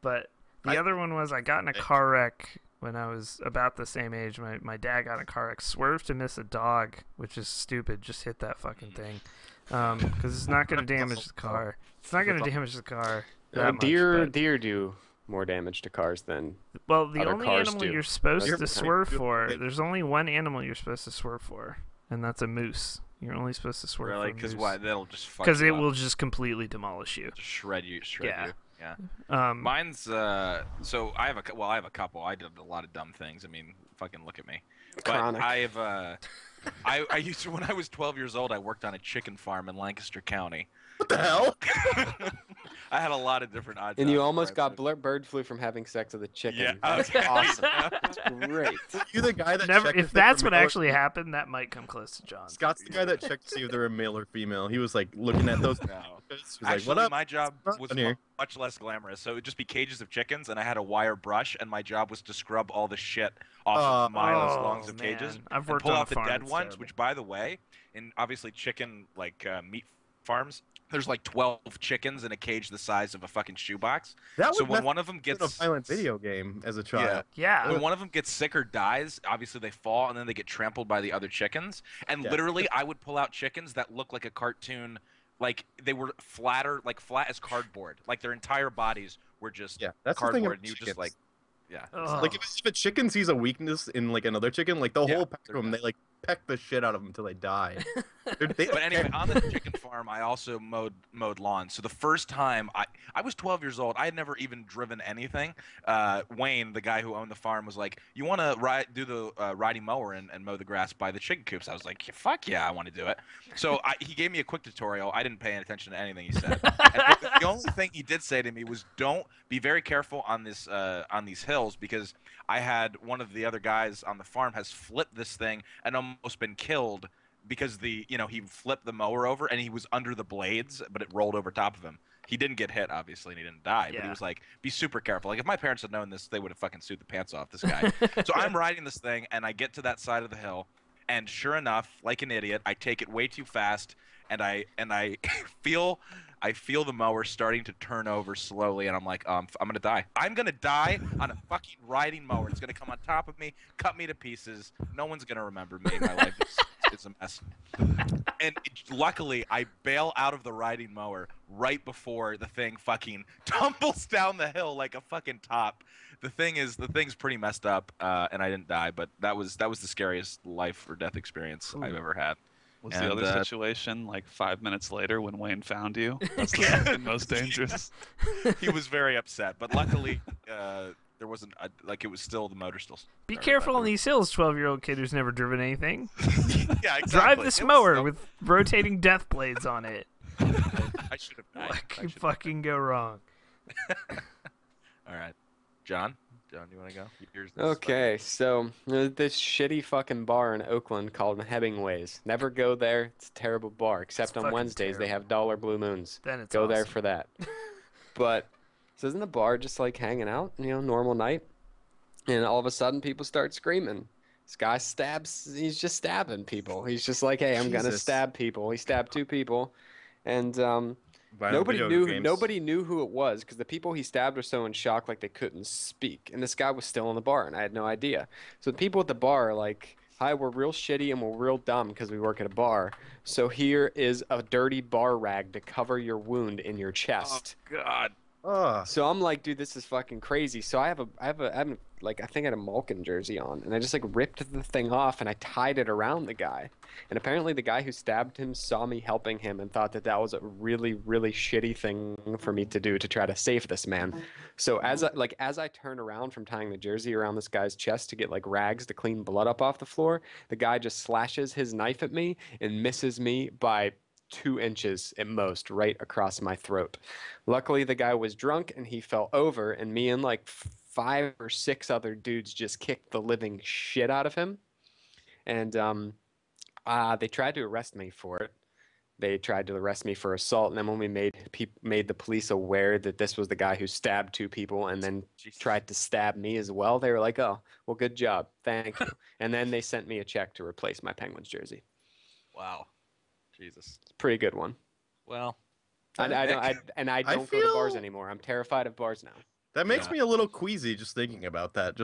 But the other one was I got in a car wreck when I was about the same age. My dad got in a car wreck, swerved to miss a dog, which is stupid. Just hit that fucking thing, because it's not going to damage the car. It's not going to damage the car that much, Deer but- do more damage to cars than Well, the other only cars animal do. you're supposed That's to the kind swerve of- for, there's only one animal you're supposed to swerve for, and that's a moose. You're only supposed to swerve Really? for a Because moose. why? That'll just fuck Because you it up. will just completely demolish you. Just shred you. Yeah. Yeah. Mine's Mine's so I have a couple. I did a lot of dumb things. I mean, fucking look at me. But Chronic. I have I used to when I was 12 years old. I worked on a chicken farm in Lancaster County. What the hell? I had a lot of different odds. and you almost got bird flu from having sex with a chicken. Yeah. That's Okay. awesome. That's great. You the guy that never. checked If they that's were what male or actually female? happened, that might come close to John. Scott's the guy that checked to see if they were male or female. He was like looking at those. No. He was Actually, like, "What up?" my job Not was on here. much less glamorous. So it would just be cages of chickens, and I had a wire brush, and my job was to scrub all the shit off of miles longs of cages. Man. I've And worked pull on a out the farm, dead it's ones, terrible. which, by the way, in obviously chicken like meat farms, there's like 12 chickens in a cage the size of a fucking shoebox. That So would when mess one of them with gets a violent video game as a child. Yeah. when one of them gets sick or dies, obviously they fall and then they get trampled by the other chickens. And Yeah. literally, I would pull out chickens that look like a cartoon, like they were flat as cardboard. Like their entire bodies were just Yeah, that's the thing cardboard, about and you chickens. just like, yeah. Ugh. Like if a chicken sees a weakness in like another chicken, like the Yeah, whole pack they're of them, done. they like peck the shit out of them until they die. But anyway, on the chicken farm, I also mowed lawns. So the first time I was 12 years old, I had never even driven anything. Wayne, the guy who owned the farm, was like, "You want to do the riding mower and mow the grass by the chicken coops?" I was like, yeah, "Fuck yeah, I want to do it." So he gave me a quick tutorial. I didn't pay any attention to anything he said. And the only thing he did say to me was, "Don't be very careful on these hills, because I had one of the other guys on the farm has flipped this thing and almost been killed." Because he flipped the mower over and he was under the blades, but it rolled over top of him. He didn't get hit, obviously, and he didn't die. Yeah. But he was like, be super careful. Like, if my parents had known this, they would have fucking sued the pants off this guy. So I'm riding this thing, and I get to that side of the hill, and sure enough, like an idiot, I take it way too fast, and I feel the mower starting to turn over slowly, and I'm like, I'm gonna die. I'm gonna die on a fucking riding mower. It's gonna come on top of me, cut me to pieces. No one's gonna remember me. My life is a mess. And luckily, I bail out of the riding mower right before the thing fucking tumbles down the hill like a fucking top. The thing's pretty messed up, and I didn't die, but that was the scariest life or death experience I've ever had. Was the other situation like 5 minutes later when Wayne found you? That's the second most dangerous. He was very upset, but luckily there wasn't it was still the motor still. Be careful on these hills, 12-year-old kid who's never driven anything. Yeah, exactly. Drive this mower with rotating death blades on it. I should have died. What could fucking go wrong? All right, John, you want to go? Okay, so this shitty fucking bar in Oakland called Hemingway's. Never go there. It's a terrible bar. Except on Wednesdays they have dollar blue moons. Then it's go awesome. there for that. But so isn't the bar just like hanging out? Normal night, and all of a sudden people start screaming. This guy stabs. He's just stabbing people. He's just like, hey, I'm gonna stab people. He stabbed 2 people, and nobody knew who it was because the people he stabbed were so in shock, like they couldn't speak. And this guy was still in the bar, and I had no idea. So the people at the bar are like, hi, we're real shitty and we're real dumb because we work at a bar. So here is a dirty bar rag to cover your wound in your chest. Oh God. So I'm like, dude, this is fucking crazy. So I think I had a Malkin jersey on, and I just like ripped the thing off and I tied it around the guy. And apparently the guy who stabbed him saw me helping him and thought that was a really, really shitty thing for me to do to try to save this man. So as I turn around from tying the jersey around this guy's chest to get like rags to clean blood up off the floor, the guy just slashes his knife at me and misses me by 2 inches at most, right across my throat. Luckily, the guy was drunk and he fell over, and me and like 5 or 6 other dudes just kicked the living shit out of him. And they tried to arrest me for it. They tried to arrest me for assault, and then when we made the police aware that this was the guy who stabbed 2 people and then tried to stab me as well, they were like, "Oh, well, good job, thank you." And then they sent me a check to replace my Penguins jersey. Wow. Jesus. It's a pretty good one. Well, I don't go to bars anymore. I'm terrified of bars now. That makes me a little queasy just thinking about that.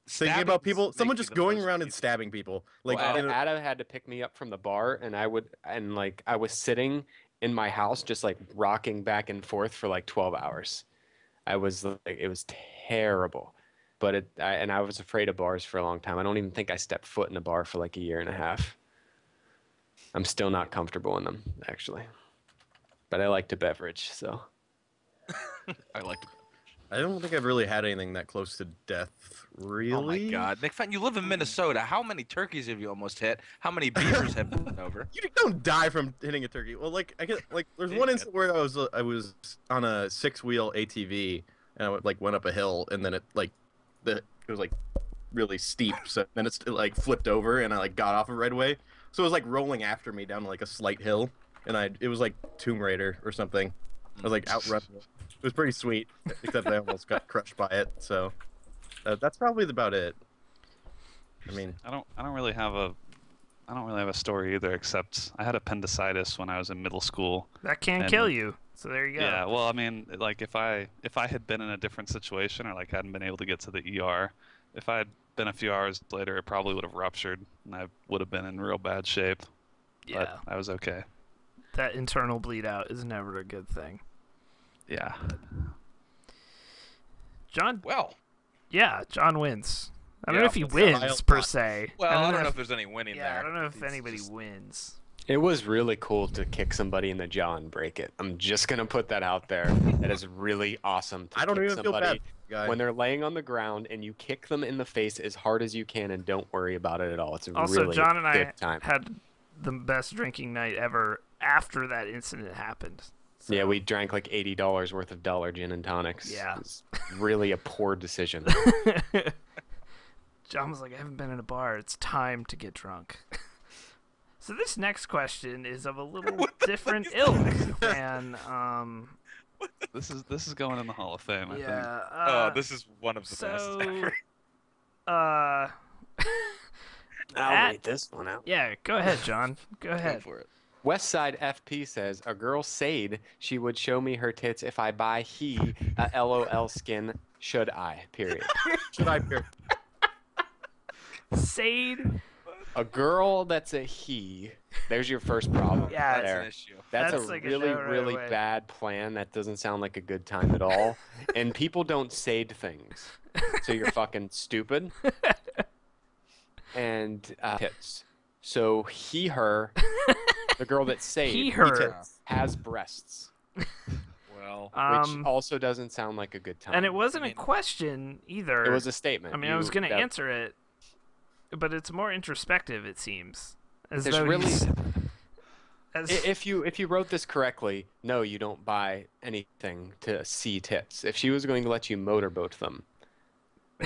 Thinking about someone just going around and stabbing people. Like Ada had to pick me up from the bar, and I was sitting in my house just like rocking back and forth for like 12 hours. It was terrible. But I was afraid of bars for a long time. I don't even think I stepped foot in a bar for like a year and a half. I'm still not comfortable in them, actually. But I like to beverage, so. I like to beverage. I don't think I've really had anything that close to death, really. Oh my God, NFEN, you live in Minnesota. How many turkeys have you almost hit? How many beavers have you been over? You don't die from hitting a turkey. Well, there's one instance where I was on a 6-wheel ATV and I went up a hill, and then it was really steep, so then it flipped over and I got off it right away. So it was rolling after me down a slight hill, and it was like Tomb Raider or something. I was outrunning it. It was pretty sweet, except I almost got crushed by it. So that's probably about it. I mean, I don't really have a story either, except I had appendicitis when I was in middle school. That can kill you. So there you go. Yeah, well, I mean, if I had been in a different situation or hadn't been able to get to the ER, if I had been a few hours later, it probably would have ruptured, and I would have been in real bad shape. Yeah. But I was okay. That internal bleed out is never a good thing. Yeah. John? Well. Yeah, John wins. I don't know if he that's wins wild per thought. se. Well, I don't know if there's any winning Yeah, there. I don't know if It's anybody just- wins. It was really cool to kick somebody in the jaw and break it. I'm just gonna put that out there. That is really awesome to I don't kick even feel somebody bad, guy. when they're laying on the ground and you kick them in the face as hard as you can and don't worry about it at all. It's a Also, really John and I good time. had the best drinking night ever after that incident happened. So, Yeah, we drank like $80 worth of dollar gin and tonics. Yeah. It was really a poor decision. John was like, I haven't been in a bar. It's time to get drunk. So this next question is of a little different ilk than This is going in the Hall of Fame, I think. yeah. Oh, this is one of the best so ever. I'll At- read this one out. yeah, go ahead, John. Go Go ahead. for it. Westside FP says, a girl said she would show me her tits if I buy he a LOL skin. Should I? Period. Should I appear? Sade. A girl that's a he. There's your first problem. Yeah, That's there. an issue. That's That's a like a really, no right really away. bad plan. That doesn't sound like a good time at all. And people don't say things. So you're fucking stupid. And tits. So he, her, the girl that saved He, her. Tits. has breasts. Well, Which also doesn't sound like a good time. and it wasn't I mean- a question either. It was a statement. I mean, I was going to that- answer it, but it's more introspective, it seems. As There's though really- he's- as, If you wrote this correctly, no, you don't buy anything to see tits. If she was going to let you motorboat them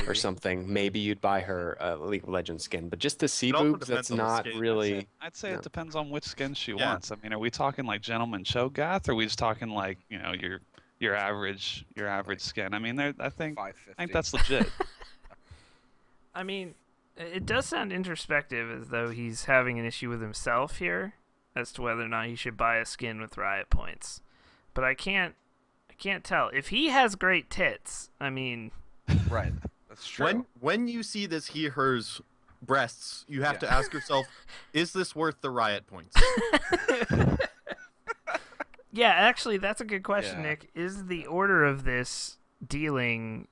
or something, maybe you'd buy her a League of Legends skin. But just to see It also boobs, that's depends on the not skin, really. I'd say No. it depends on which skin she Yeah. wants. I mean, are we talking like gentleman show goth, or are we just talking like, you know, your average skin? I mean, I think $5.50. that's legit. I mean, it does sound introspective, as though he's having an issue with himself here, as to whether or not he should buy a skin with riot points. But I can't tell. If he has great tits, I mean, Right. That's true. When you see this he her's breasts, you have to ask yourself, is this worth the riot points? yeah, actually, that's a good question, Yeah. Nick. Is the order of this dealing?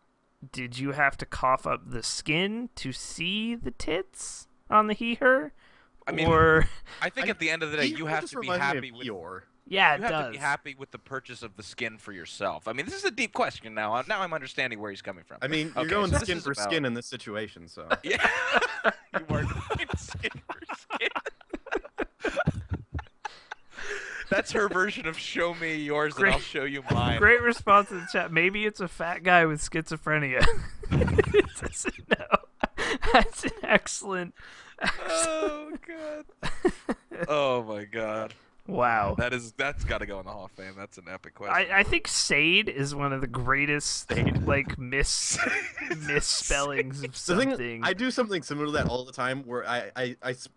Did you have to cough up the skin to see the tits on the he her? I mean, or I think at the end of the day, He you have just to be reminds me happy of with. Eeyore. yeah, You it have does. to be happy with the purchase of the skin for yourself. I mean, this is a deep question now. Now I'm understanding where he's coming from. I mean, you're Okay, going so this skin is for about- skin in this situation, so. Yeah. You are going skin for skin. That's her version of show me yours Great- and I'll show you mine. Great response in the chat. Maybe it's a fat guy with schizophrenia. It doesn't know. That's an excellent. Oh god. Oh my god. Wow. That's got to go in the Hall of Fame. That's an epic question. I think Sade is one of the greatest like misspellings of The something. thing, I do something similar to that all the time, where I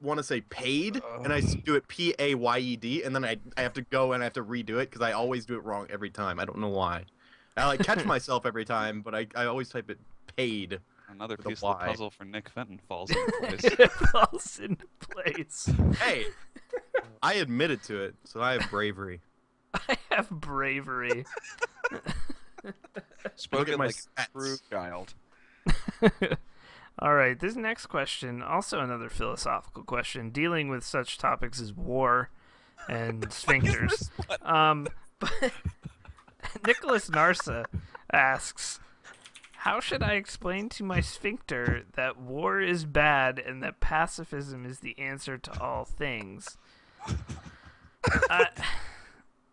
want to say paid, and I do it P-A-Y-E-D, and then I have to go and I have to redo it because I always do it wrong every time. I don't know why. I like catch myself every time, but I always type it paid. Another With a piece of the Y. puzzle for Nick Fenton falls into place. It falls into place. Hey, I admitted to it, so I have bravery. I have bravery. Spoken my like a stats. true child. All right, this next question, also another philosophical question, dealing with such topics as war and sphincters. But Nicholas Narsa asks, how should I explain to my sphincter that war is bad and that pacifism is the answer to all things?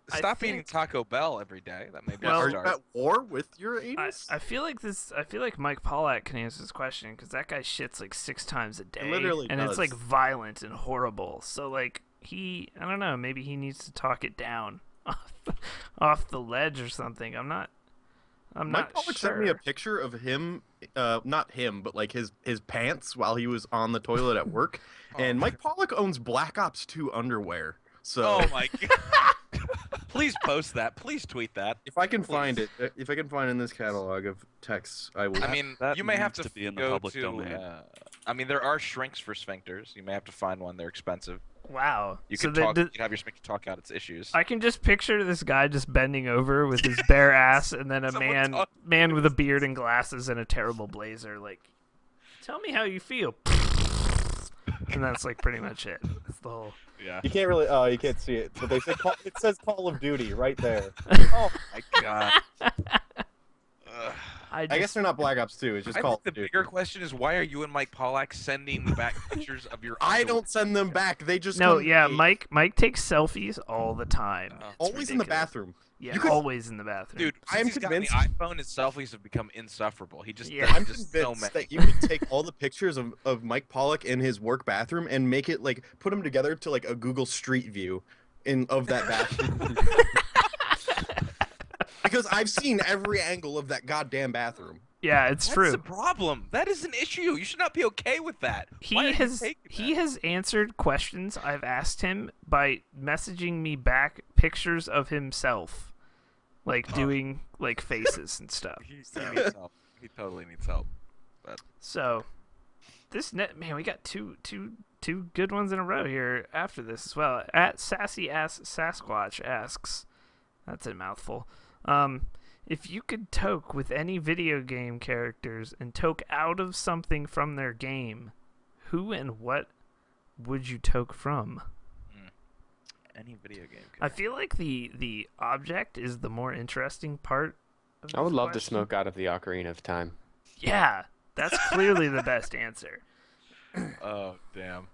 Stop eating think- Taco Bell every day. That may be Well, a Are you start. at war with your anus? I feel like Mike Pollack can answer this question because that guy shits like 6 times a day, literally and it's does. like violent and horrible. So like I don't know, maybe he needs to talk it down off the ledge or something. I'm not Mike Pollock sure. sent me a picture of him, not him, but like his pants while he was on the toilet at work. And Mike Pollock owns Black Ops 2 underwear. So Oh my god. Please post that. Please tweet that. if I can find it, if I can find in this catalog of texts, I will. I mean, that you may have needs to to be in the go public to, domain. I mean, there are shrinks for sphincters. You may have to find one. They're expensive. Wow. You So can the- talk. the- You can have your sphincter talk out its issues. I can just picture this guy just bending over with his bare ass, and then a Someone talk- man with a beard and glasses and a terrible blazer, like Tell me how you feel. And that's like pretty much it. That's the whole. Yeah. You can't really. Oh, you can't see it, but they say it says Call of Duty right there. Oh my god. I I guess they're not Black Ops 2. It's just I Call think the of Duty. bigger question is why are you and Mike Pollack sending back pictures of your? I underwear? don't send them back. They just No, come to yeah, me. Mike takes selfies all the time. It's Always in the ridiculous. bathroom. Yeah, You could- always in the bathroom. Dude, I am since he's gotten the convinced- iPhone, his selfies have become insufferable. He just Yeah. does I'm just so convinced many. that you could take all the pictures of Mike Pollock in his work bathroom and make it like put them together to like a Google Street View of that bathroom. Because I've seen every angle of that goddamn bathroom. Yeah, it's That's true. the problem. That is an issue. You should not be okay with that. Why are you taking He that? has answered questions I've asked him by messaging me back pictures of himself, like doing like faces and stuff. He needs help. He totally needs help. So, man, we got two good ones in a row here after this as well. At Sassy Ass Sasquatch asks, that's a mouthful. If you could toke with any video game characters and toke out of something from their game, who and what would you toke from? Any video game. I feel like the object is the more interesting part. Of I would this love to question. smoke out of the Ocarina of Time. Yeah, that's clearly the best answer. Oh damn.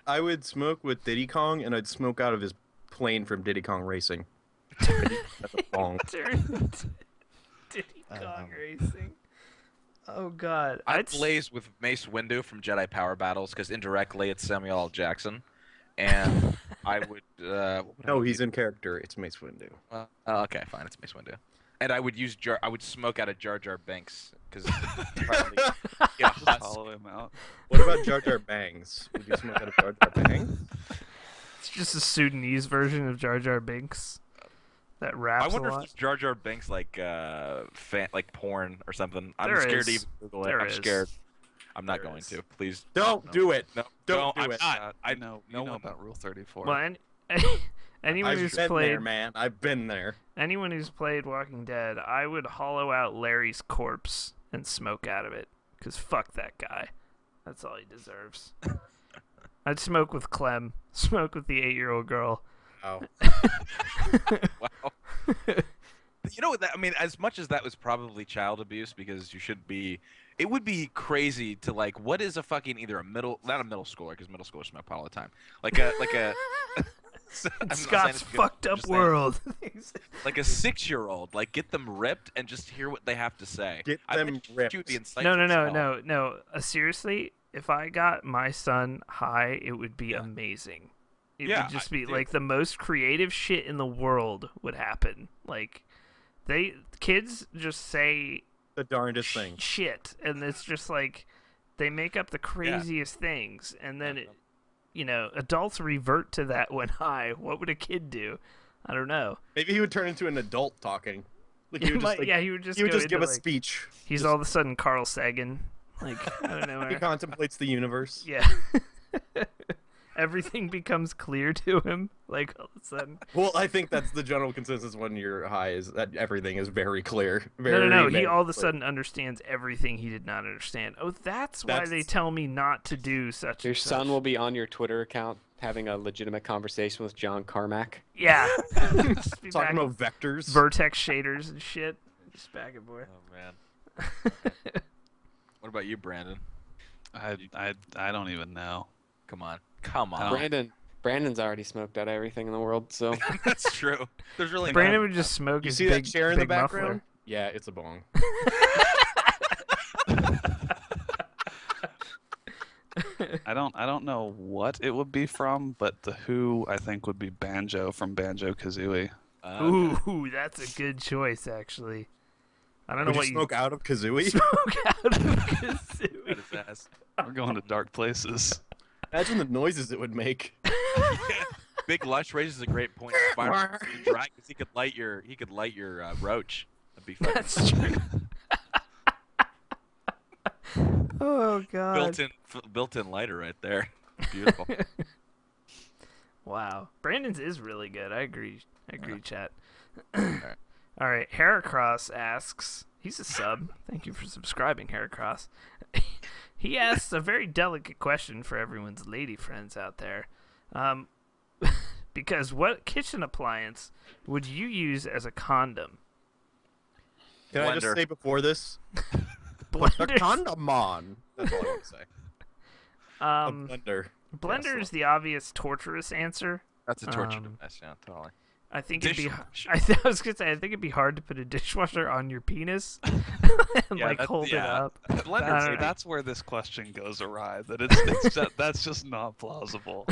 I would smoke with Diddy Kong and I'd smoke out of his plane from Diddy Kong Racing. That's a bong. Diddy Kong Racing. Oh God, I'd blaze with Mace Windu from Jedi Power Battles because indirectly it's Samuel L. Jackson, and I would. No, he's in character. It's Mace Windu. Okay, fine, it's Mace Windu, and I would use I would smoke out of Jar Jar Binks because Just hollow him out. What about Jar Jar Bangs? Would you smoke out of Jar Jar Bangs? It's just a Sudanese version of Jar Jar Binks that raps I wonder a if lot. there's Jar Jar Binks like like porn or something. I'm There scared is. to even Google it. There I'm is. scared. I'm not There going is. to. Please Don't no. do it. No, Don't do I'm it. not. I know. no You know one. about Rule 34. Well, anyone I've who's been played there, man. I've been there. anyone who's played Walking Dead, I would hollow out Larry's corpse and smoke out of it. Cause fuck that guy. That's all he deserves. I'd smoke with Clem. Smoke with the 8-year-old girl. Oh. Wow. You know what? I mean, as much as that was probably child abuse, because you should be, it would be crazy to like, what is a fucking not a middle schooler, because middle schoolers smoke pot all the time, like a I'm not saying Scott's it's good, fucked I'm up just saying, world. like a 6-year-old, like get them ripped and just hear what they have to say. Get I them bet you ripped. would be insightful No. as hell. Seriously, if I got my son high, it would be Yeah. amazing. It Yeah, would just be dude. like the most creative shit in the world would happen. Like, kids just say The darndest thing. shit, and it's just like they make up the craziest things, and then adults revert to that when high. What would a kid do? I don't know. Maybe he would turn into an adult talking. Like He he would just, might- like, yeah, he would just he would go just give into, a like, speech. He's Just- all of a sudden Carl Sagan. Like, I don't know. He contemplates the universe. Yeah. Everything becomes clear to him, like, all of a sudden. Well, I think that's the general consensus when you're high is that everything is very clear. Very, No. He very all of a clear. sudden understands everything he did not understand. Oh, that's why they That's- tell me not to do such Your and son such. will be on your Twitter account having a legitimate conversation with John Carmack. Yeah. Just be Talking back- about vectors. vertex shaders and shit. Just back and forth. Oh man. What about you, Brandon? I don't even know. Come on. Brandon's already smoked out everything in the world, so That's true. There's really Brandon not- would just smoke You his see big, that chair in the big muffler. background? Yeah, it's a bong. I don't know what it would be from, but the Who I think would be Banjo from Banjo Kazooie. Ooh, that's a good choice, actually. I don't know Would you what smoke out of Kazooie? smoke out of Kazooie. Cut his ass. We're going to dark places. Imagine the noises it would make. Big Lush raises a great point. Fire dry because he could light your roach. That'd be fucking That's true. Oh God. built-in lighter right there. Beautiful. Wow. Brandon's is really good. I agree, chat. All right. Heracross asks, He's a sub. Thank you for subscribing, Heracross. He asks a very delicate question for everyone's lady friends out there. Because what kitchen appliance would you use as a condom? Can I just Blender. say before this? Put the Blender. condom on. That's all I want to say. A blender. Blender Yes. is the obvious torturous answer. That's a torture device, yeah, totally. I think it'd be. Dishwasher. I was gonna say I think it'd be hard to put a dishwasher on your penis and Yeah, like hold it up. Blender, don't know. that's where this question goes awry. It's just, that's just not plausible.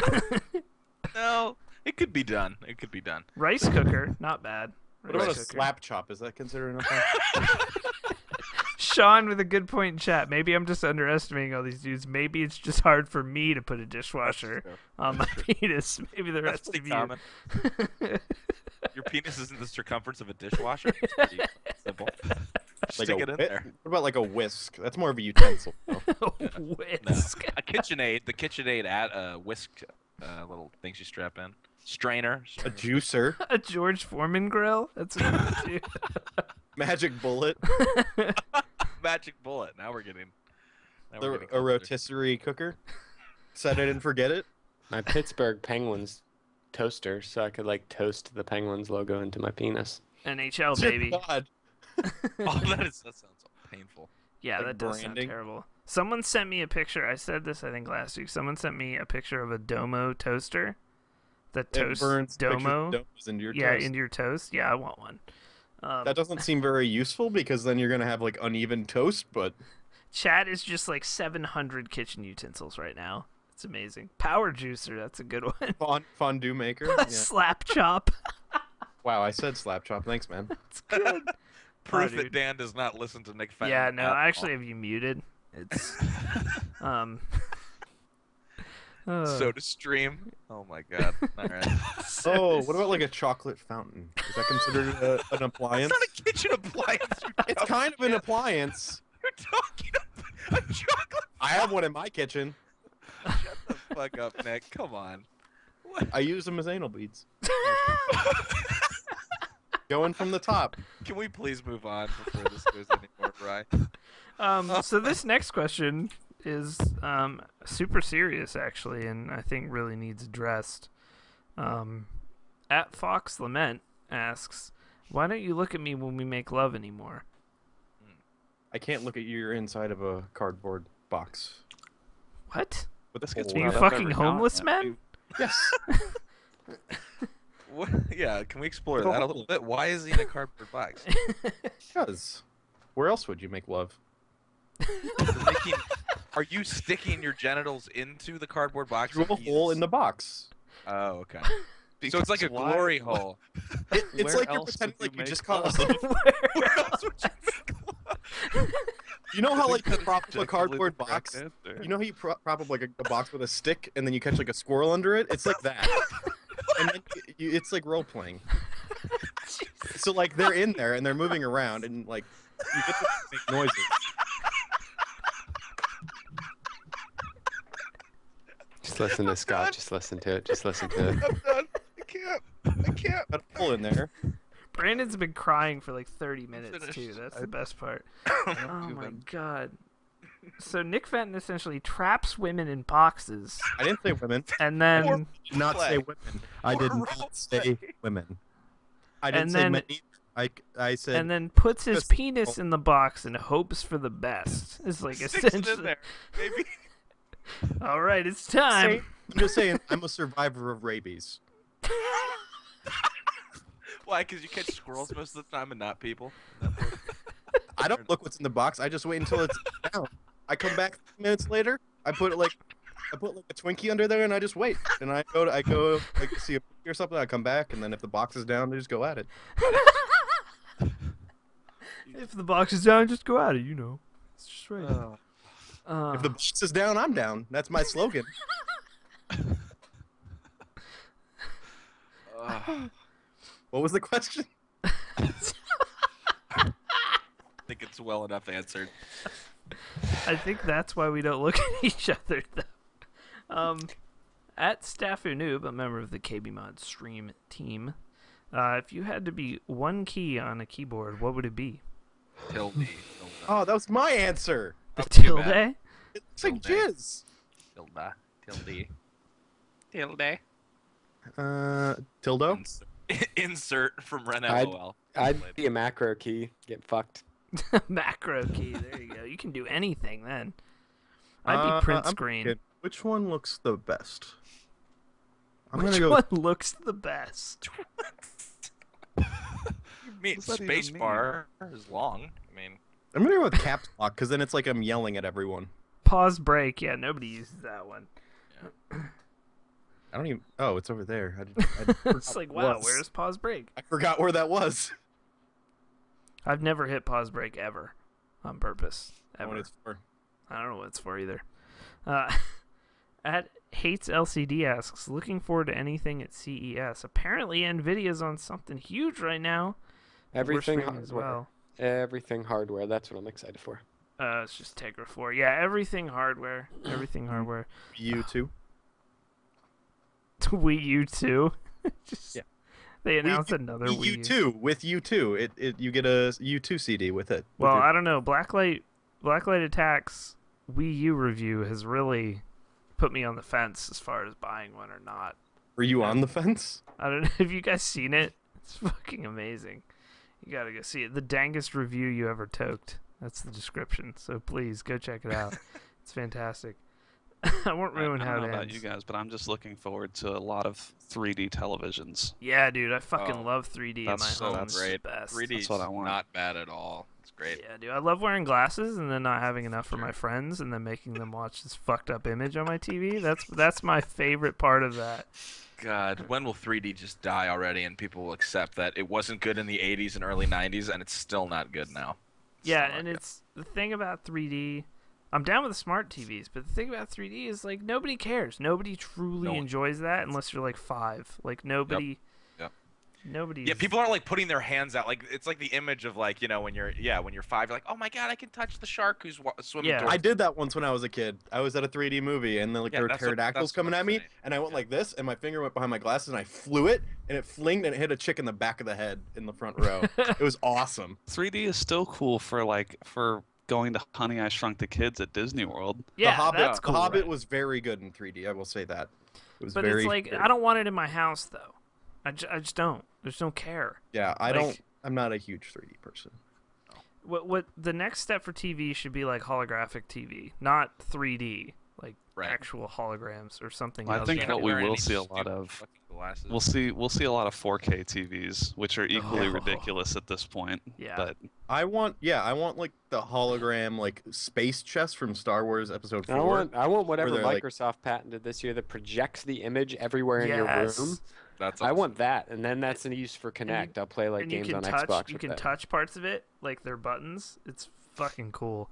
No, it could be done. It could be done. Rice cooker, not bad. What about a Rice cooker. slap chop? Is that considered an appliance? Sean with a good point in chat. Maybe I'm just underestimating all these dudes. Maybe it's just hard for me to put a dishwasher on my penis. Maybe the That's rest pretty of common. you. Your penis isn't the circumference of a dishwasher. It's pretty simple. Like Stick a it in whisk? there. What about like a whisk? That's more of a utensil. though. Whisk. A KitchenAid, the KitchenAid whisk little things you strap in. Strainer. A juicer. A George Foreman grill. That's what I'm do. Magic bullet. Magic bullet. Now we're getting. A rotisserie cooker. Set it and forget it. My Pittsburgh Penguins toaster, so I could like toast the Penguins logo into my penis. NHL Dear baby. God. Oh, that sounds painful. Yeah, Like that does sound branding. terrible. Someone sent me a picture. I said this, I think, last week. Someone sent me a picture of a Domo toaster that It toasts burns pictures of Domo. domos into your Yeah, toast. into your toast. Yeah, I want one. That doesn't seem very useful because then you're gonna have like uneven toast. But Chat is just like 700 kitchen utensils right now. It's amazing. Power juicer, that's a good one. fondue maker. Yeah. Slap chop. Wow, I said slap chop. Thanks, man. It's good. Proof Oh, that dude. Dan does not listen to Nick Fenton. Yeah, no, at I all. actually have you muted. It's Soda stream. Oh my god. All right. Oh, what about like a chocolate fountain? Is that considered an appliance? It's not a kitchen appliance. It's kind of an appliance. You're talking about a chocolate. I have one in my kitchen. Shut the fuck up, Nick. Come on. I use them as anal beads. Going from the top. Can we please move on before this goes any more awry? So this next question is super serious, actually, and I think really needs addressed. At Fox Lament asks, "Why don't you look at me when we make love anymore?" I can't look at your inside of a cardboard box. What? With This a gets hole. Are you brought up fucking every now and homeless then. men? Yes. What? Yeah, can we explore that a little bit? Why is he in a cardboard box? Because where else would you make love? Are you sticking your genitals into the cardboard box? Through a hole in the box. Oh, okay. So it's like a Why- glory hole. It's Where like you're else pretending would you like you make just caught love? Where else would you make love? You know how like you That's prop up a objectively cardboard the correct box? answer. You know how you prop up like a box with a stick and then you catch like a squirrel under it? It's like that. And then it's like role playing. So like they're in there and they're moving around and like you get to make noises. Just listen to Scott. Just listen to it. Just listen to it. I'm done. I can't. Got a hole in there. Brandon's been crying for like 30 minutes Finished. too. That's the best part. Oh my god. So Nick Fenton essentially traps women in boxes, I didn't say women. and then I did not say play. women. I did Or not role say play. women. I didn't And say then- men either. I said and then puts his Just- penis in the box and hopes for the best. It's like Sticks it in essentially. there. Maybe. All right, it's time. I'm just saying I'm a survivor of rabies. Why? Because you catch squirrels most of the time and not people. I don't look what's in the box. I just wait until it's down. I come back 5 minutes later. I put like a Twinkie under there and I just wait. And I go like see a movie or something. I come back and then if the box is down, I just go at it. If the box is down, just go at it. You know, it's just right. If the box is down, I'm down. That's my slogan. What was the question? I think it's well enough answered. I think that's why we don't look at each other, though. At Staffu Noob, a member of the KBMOD stream team, if you had to be one key on a keyboard, what would it be? Tilde. Oh, that was my answer. The Not too tilde? bad. It's like Tilde. jizz. Tilde. Tildo? Insert from Ren I'd- LOL. I'd be a macro key. Get fucked. Macro key. There you go. You can do anything then. I'd be print I'm screen. thinking, which one looks the best? I'm Which gonna go. one looks the best? You mean What does that even space mean? bar is long. I mean, I'm gonna go with caps lock because then it's like I'm yelling at everyone. Pause break. Yeah, nobody uses that one. I don't even. Oh, it's over there. It's like, wow, where's pause break? I forgot where that was. I've never hit pause break ever on purpose. What Ever. it's for. I don't know what it's for either. At Hates LCD asks, looking forward to anything at CES. Apparently, Nvidia's on something huge right now. Everything We're streaming as well. Everything hardware. That's what I'm excited for. It's just Tegra 4. Yeah, everything hardware. Everything hardware. You too. Wii U 2. Just, Yeah. They announced another Wii U. U2 with U2. You get a U2 CD with it. Well, I don't know. Blacklight Attack's Wii U review has really put me on the fence as far as buying one or not. Were you on the fence? I don't know. Have you guys seen it? It's fucking amazing. You gotta go see it. The dangest review you ever toked. That's the description. So please go check it out. It's fantastic. I won't ruin I how don't it know about ends. you guys, but I'm just looking forward to a lot of 3D televisions. Yeah, dude, I fucking Oh, love 3D in my that's home. so It's great. the best. 3D That's what I want. not bad at all. It's great. Yeah, dude, I love wearing glasses and then not having enough for my friends and then making them watch this fucked up image on my TV. That's my favorite part of that. God, when will 3D just die already and people will accept that it wasn't good in the 80s and early 90s and it's still not good now? Yeah, Still not and good. it's the thing about 3D. I'm down with the smart TVs, but the thing about 3D is like nobody cares. Nobody truly No one- enjoys that unless you're like 5. Like nobody. Yep. Nobody. Yeah, people aren't like putting their hands out. Like it's like the image of like when you're 5, you're like, oh my god, I can touch the shark who's swimming. Yeah. towards I did that once when I was a kid. I was at a 3D movie, and then Yeah, there were that's what- pterodactyls that's what coming I'm at me, saying. and I went like this, and my finger went behind my glasses, and I flew it, and it flinged, and it hit a chick in the back of the head in the front row. It was awesome. 3D is still cool for going to Honey I Shrunk the Kids at Disney World. Yeah, the Hobbit, that's cool. The Hobbit was very good in 3D. I will say that. It was But very. it's like very- I don't want it in my house though. I just don't. I just don't care. Yeah, I like- don't. I'm not a huge 3D person. What the next step for TV should be like holographic TV, not 3D, like Right. actual holograms or something I else. think Can't what be we wearing will any see a lot stupid of. fucking glasses. We'll see a lot of 4K TVs, which are equally Oh. ridiculous at this point. Yeah. But I want like the hologram like space chest from Star Wars Episode 4. I want whatever they're, like- Microsoft patented this year that projects the image everywhere in your Yes. room. That's I awesome. want that, and then that's used for Connect. I'll play like and you games can on touch. Xbox. You with can that. touch parts of it, like their buttons. It's fucking cool.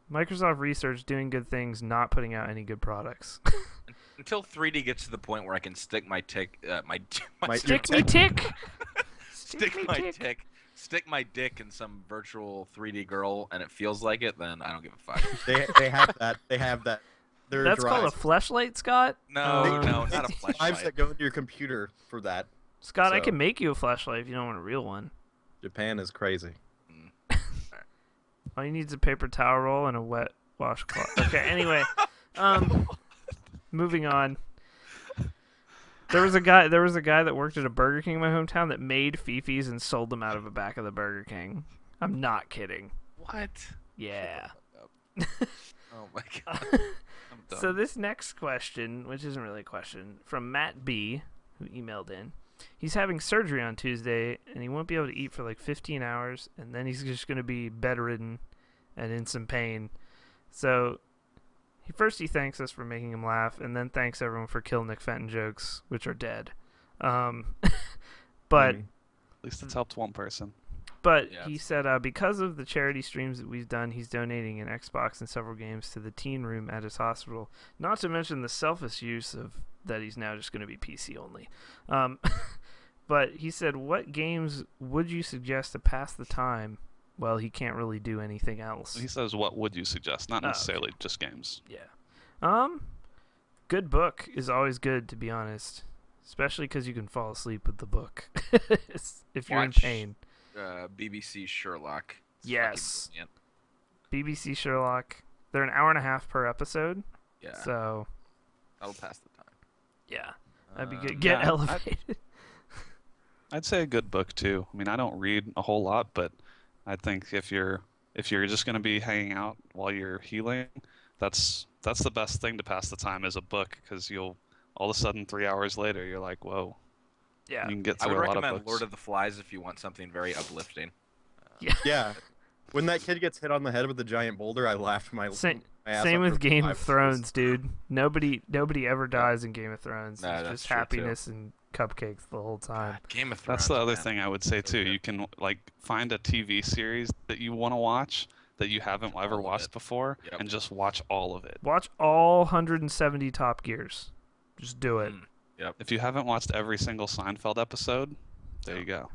Microsoft Research doing good things, not putting out any good products. Until 3D gets to the point where I can stick my tick, My- Stick me tick. stick my tick, stick my dick in some virtual 3D girl, and it feels like it, then I don't give a fuck. They have that. They have that. There are That's called a drives. fleshlight, Scott. No, not a Drives flashlight. that go into your computer for that. Scott, I So- can make you a flashlight if you don't want a real one. Japan is crazy. All you need is a paper towel roll and a wet washcloth. Okay, anyway, moving on. There was a guy that worked at a Burger King in my hometown that made Fifis and sold them out of the back of the Burger King. I'm not kidding. What? Yeah. Oh my god. I'm done. So this next question, which isn't really a question, from Matt B, who emailed in. He's having surgery on Tuesday, and he won't be able to eat for like 15 hours, and then he's just going to be bedridden and in some pain. So he thanks us for making him laugh, and then thanks everyone for Kill Nick Fenton jokes, which are dead. But At least it's helped one person. But Yeah, he it's- said because of the charity streams that we've done, he's donating an Xbox and several games to the teen room at his hospital. Not to mention the selfish use of that he's now just going to be PC only. But he said, what games would you suggest to pass the time? Well, he can't really do anything else. He says, "What would you suggest?" Not Oh, necessarily just games. Yeah. Good book is always good, to be honest. Especially because you can fall asleep with the book if you're in Watch- pain. BBC Sherlock. Yes. Fucking brilliant. BBC Sherlock. They're an hour and a half per episode. Yeah. So, That'll pass the time. yeah. That'd be good. Um, Get yeah, elevated. I'd say a good book too. I mean, I don't read a whole lot, but I think if you're just going to be hanging out while you're healing, that's the best thing to pass the time is a book, because you'll all of a sudden 3 hours later you're like, whoa, Yeah. you can get I through would a lot of recommend books. Lord of the Flies if you want something very uplifting. Yeah. When that kid gets hit on the head with the giant boulder, I laughed my Same, ass same off with for Game 5 of days. Thrones, dude. Nobody ever dies in Game of Thrones. No, It's that's just true, too. happiness and cupcakes the whole time. Game of Thrones. That's the other man. thing I would say too. good. You can like find a TV series that you want to watch that you haven't All ever of watched it. before, Yep. and just watch all of it. Watch all 170 Top Gears. Just do it. Yep. If you haven't watched every single Seinfeld episode, there you go.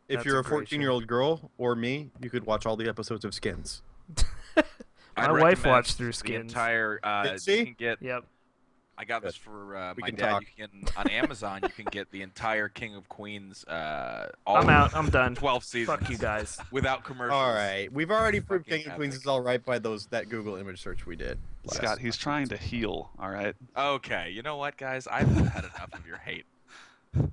If That's you're a a great 14-year-old girl or me, you could watch all the episodes of Skins. I'd My wife recommend watched through the Skins. entire. Did You she? can get. Yep. I got this Good. for We my can dad. talk. You can on Amazon. You can get the entire King of Queens. All I'm out. I'm done. 12 seasons. Fuck you guys. Without commercials. All right, we've already proved Fucking King of Queens epic. is all right by that Google image search we did. Scott, he's trying to heal. All right. Okay, you know what, guys? I've had enough of your hate. King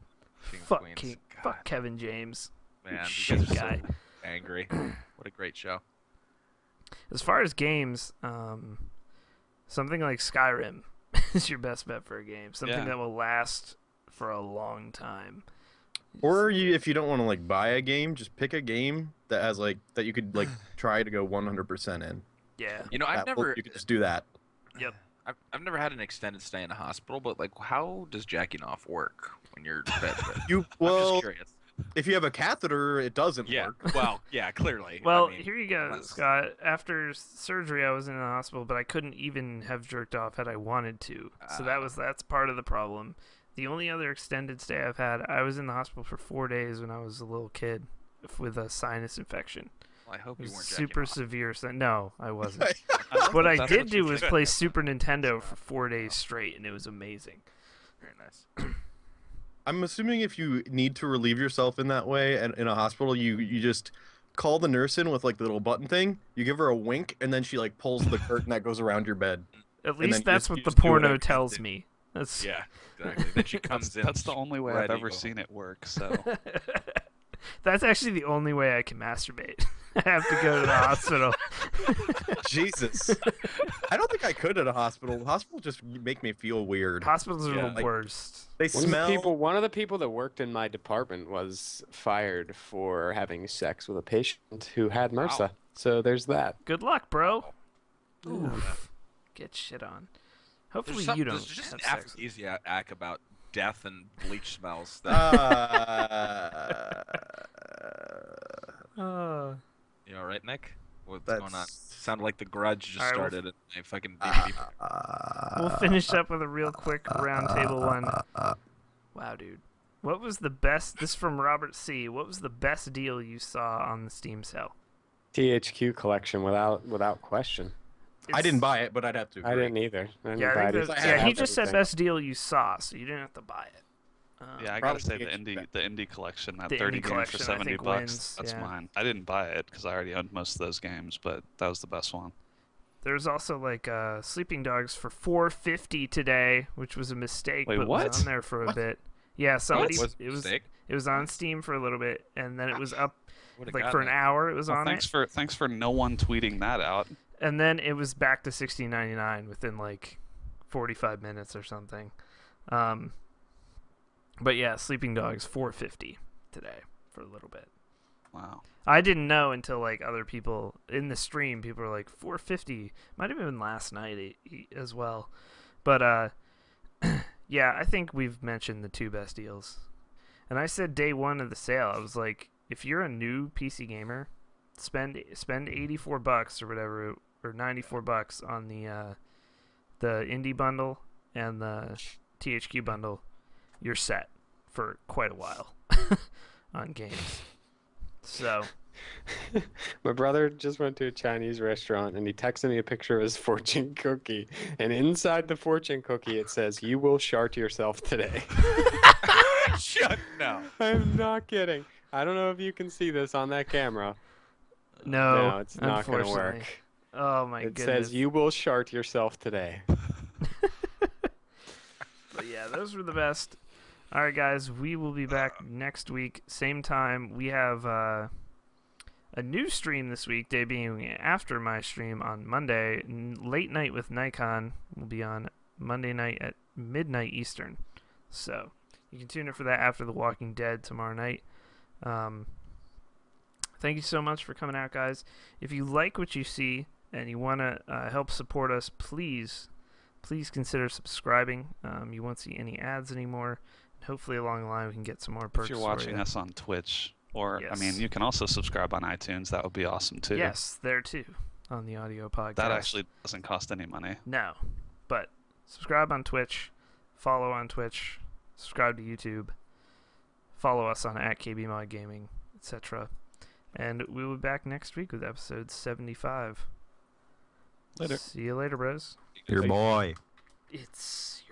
of Fuck Queens. King. God, Fuck Kevin James. man, you shit guys are guy. so angry. What a great show. As far as games, something like Skyrim is your best bet for a game. Something Yeah. that will last for a long time. Or if you don't want to like buy a game, just pick a game that has like that you could like try to go 100% in. Yeah. You know, I've never. You could just do that. Yep. I've never had an extended stay in a hospital, but like, how does jacking off work when you're bedridden? You I'm just well, curious. if you have a catheter, it doesn't Yeah. work. Well, yeah, clearly. Well, I mean, here you go, unless- Scott. After surgery, I was in the hospital, but I couldn't even have jerked off had I wanted to. So that's part of the problem. The only other extended stay I've had, I was in the hospital for 4 days when I was a little kid with a sinus infection. Well, I hope It you was weren't jacking super off. severe. No, I wasn't. love What that I that's did you do was did. play Super Nintendo for 4 days straight, and it was amazing. Very nice. I'm assuming if you need to relieve yourself in that way and in a hospital, you just call the nurse in with like the little button thing. You give her a wink, and then she like pulls the curtain that goes around your bed. At then least you that's just- what you the just do porno whatever you tells do. me. That's Yeah, exactly. Then she comes in. That's the only way I've ready to ever go seen home. it work. So That's actually the only way I can masturbate. I have to go to the hospital. Jesus, I don't think I could at a hospital. Hospital just make me feel weird. Hospitals are Yeah. the worst. They smell. One of the people that worked in my department was fired for having sex with a patient who had MRSA. Wow. So there's that. Good luck, bro. Oof. Get shit on. Hopefully you don't There's just an have sex. aphrodisiac about death and bleach smells. That, you all right, Nick? What's going on? That's- Sounded like The Grudge just All right, started at a fucking DVD. We'll finish up with a real quick roundtable one. Wow, dude. What was the best? This is from Robert C. What was the best deal you saw on the Steam sale? THQ collection without question. I didn't buy it, but I'd have to. I agree. didn't either. I didn't Yeah, buy I it think either. that, I yeah. have He just said everything. best deal you saw, so you didn't have to buy it. yeah, I Probably gotta say THQ. the indie collection, that The 30 indie games collection, for I 70 think, bucks. wins, That's yeah. mine. I didn't buy it because I already owned most of those games, but that was the best one. There's also like Sleeping Dogs for $4.50 today, which was a mistake, Wait, but what? was on there for a bit. Yeah, somebody was it was mistake? it was on Steam for a little bit, and then it was up Would've like gotten for an it. hour. It was Well, on it, thanks for no one tweeting that out. and then it was back to $16.99 within like 45 minutes or something. But yeah, Sleeping Dogs $4.50 today for a little bit. Wow. I didn't know until like other people in the stream. People were like $4.50. Might have been last night as well, but yeah, I think we've mentioned the two best deals. And I said day one of the sale, I was like, if you're a new PC gamer, spend $84 or whatever, or $94 on the indie bundle and the THQ bundle. You're set for quite a while on games. So My brother just went to a Chinese restaurant and he texted me a picture of his fortune cookie. And inside the fortune cookie, it says, "You will shart yourself today." Shut no. I'm not kidding. I don't know if you can see this on that camera, No, it's not going to unfortunately. work. Oh my It goodness. says you will shart yourself today. But yeah, those were the best. All right, guys, we will be back next week, same time. We have a new stream this week, debuting after my stream on Monday. Late Night with Nikon will be on Monday night at midnight Eastern. So you can tune in for that after The Walking Dead tomorrow night. Thank you so much for coming out, guys. If you like what you see and you want to help support us, please consider subscribing. You won't see any ads anymore. Hopefully along the line we can get some more perks. If you're watching us on Twitch, or Yes. I mean, you can also subscribe on iTunes. That would be awesome too. Yes, there too, on the audio podcast. That actually doesn't cost any money. No, but subscribe on Twitch, follow on Twitch, subscribe to YouTube, follow us on @KBMOD Gaming, etc. And we will be back next week with episode 75. Later. See you later, bros. Your boy. It's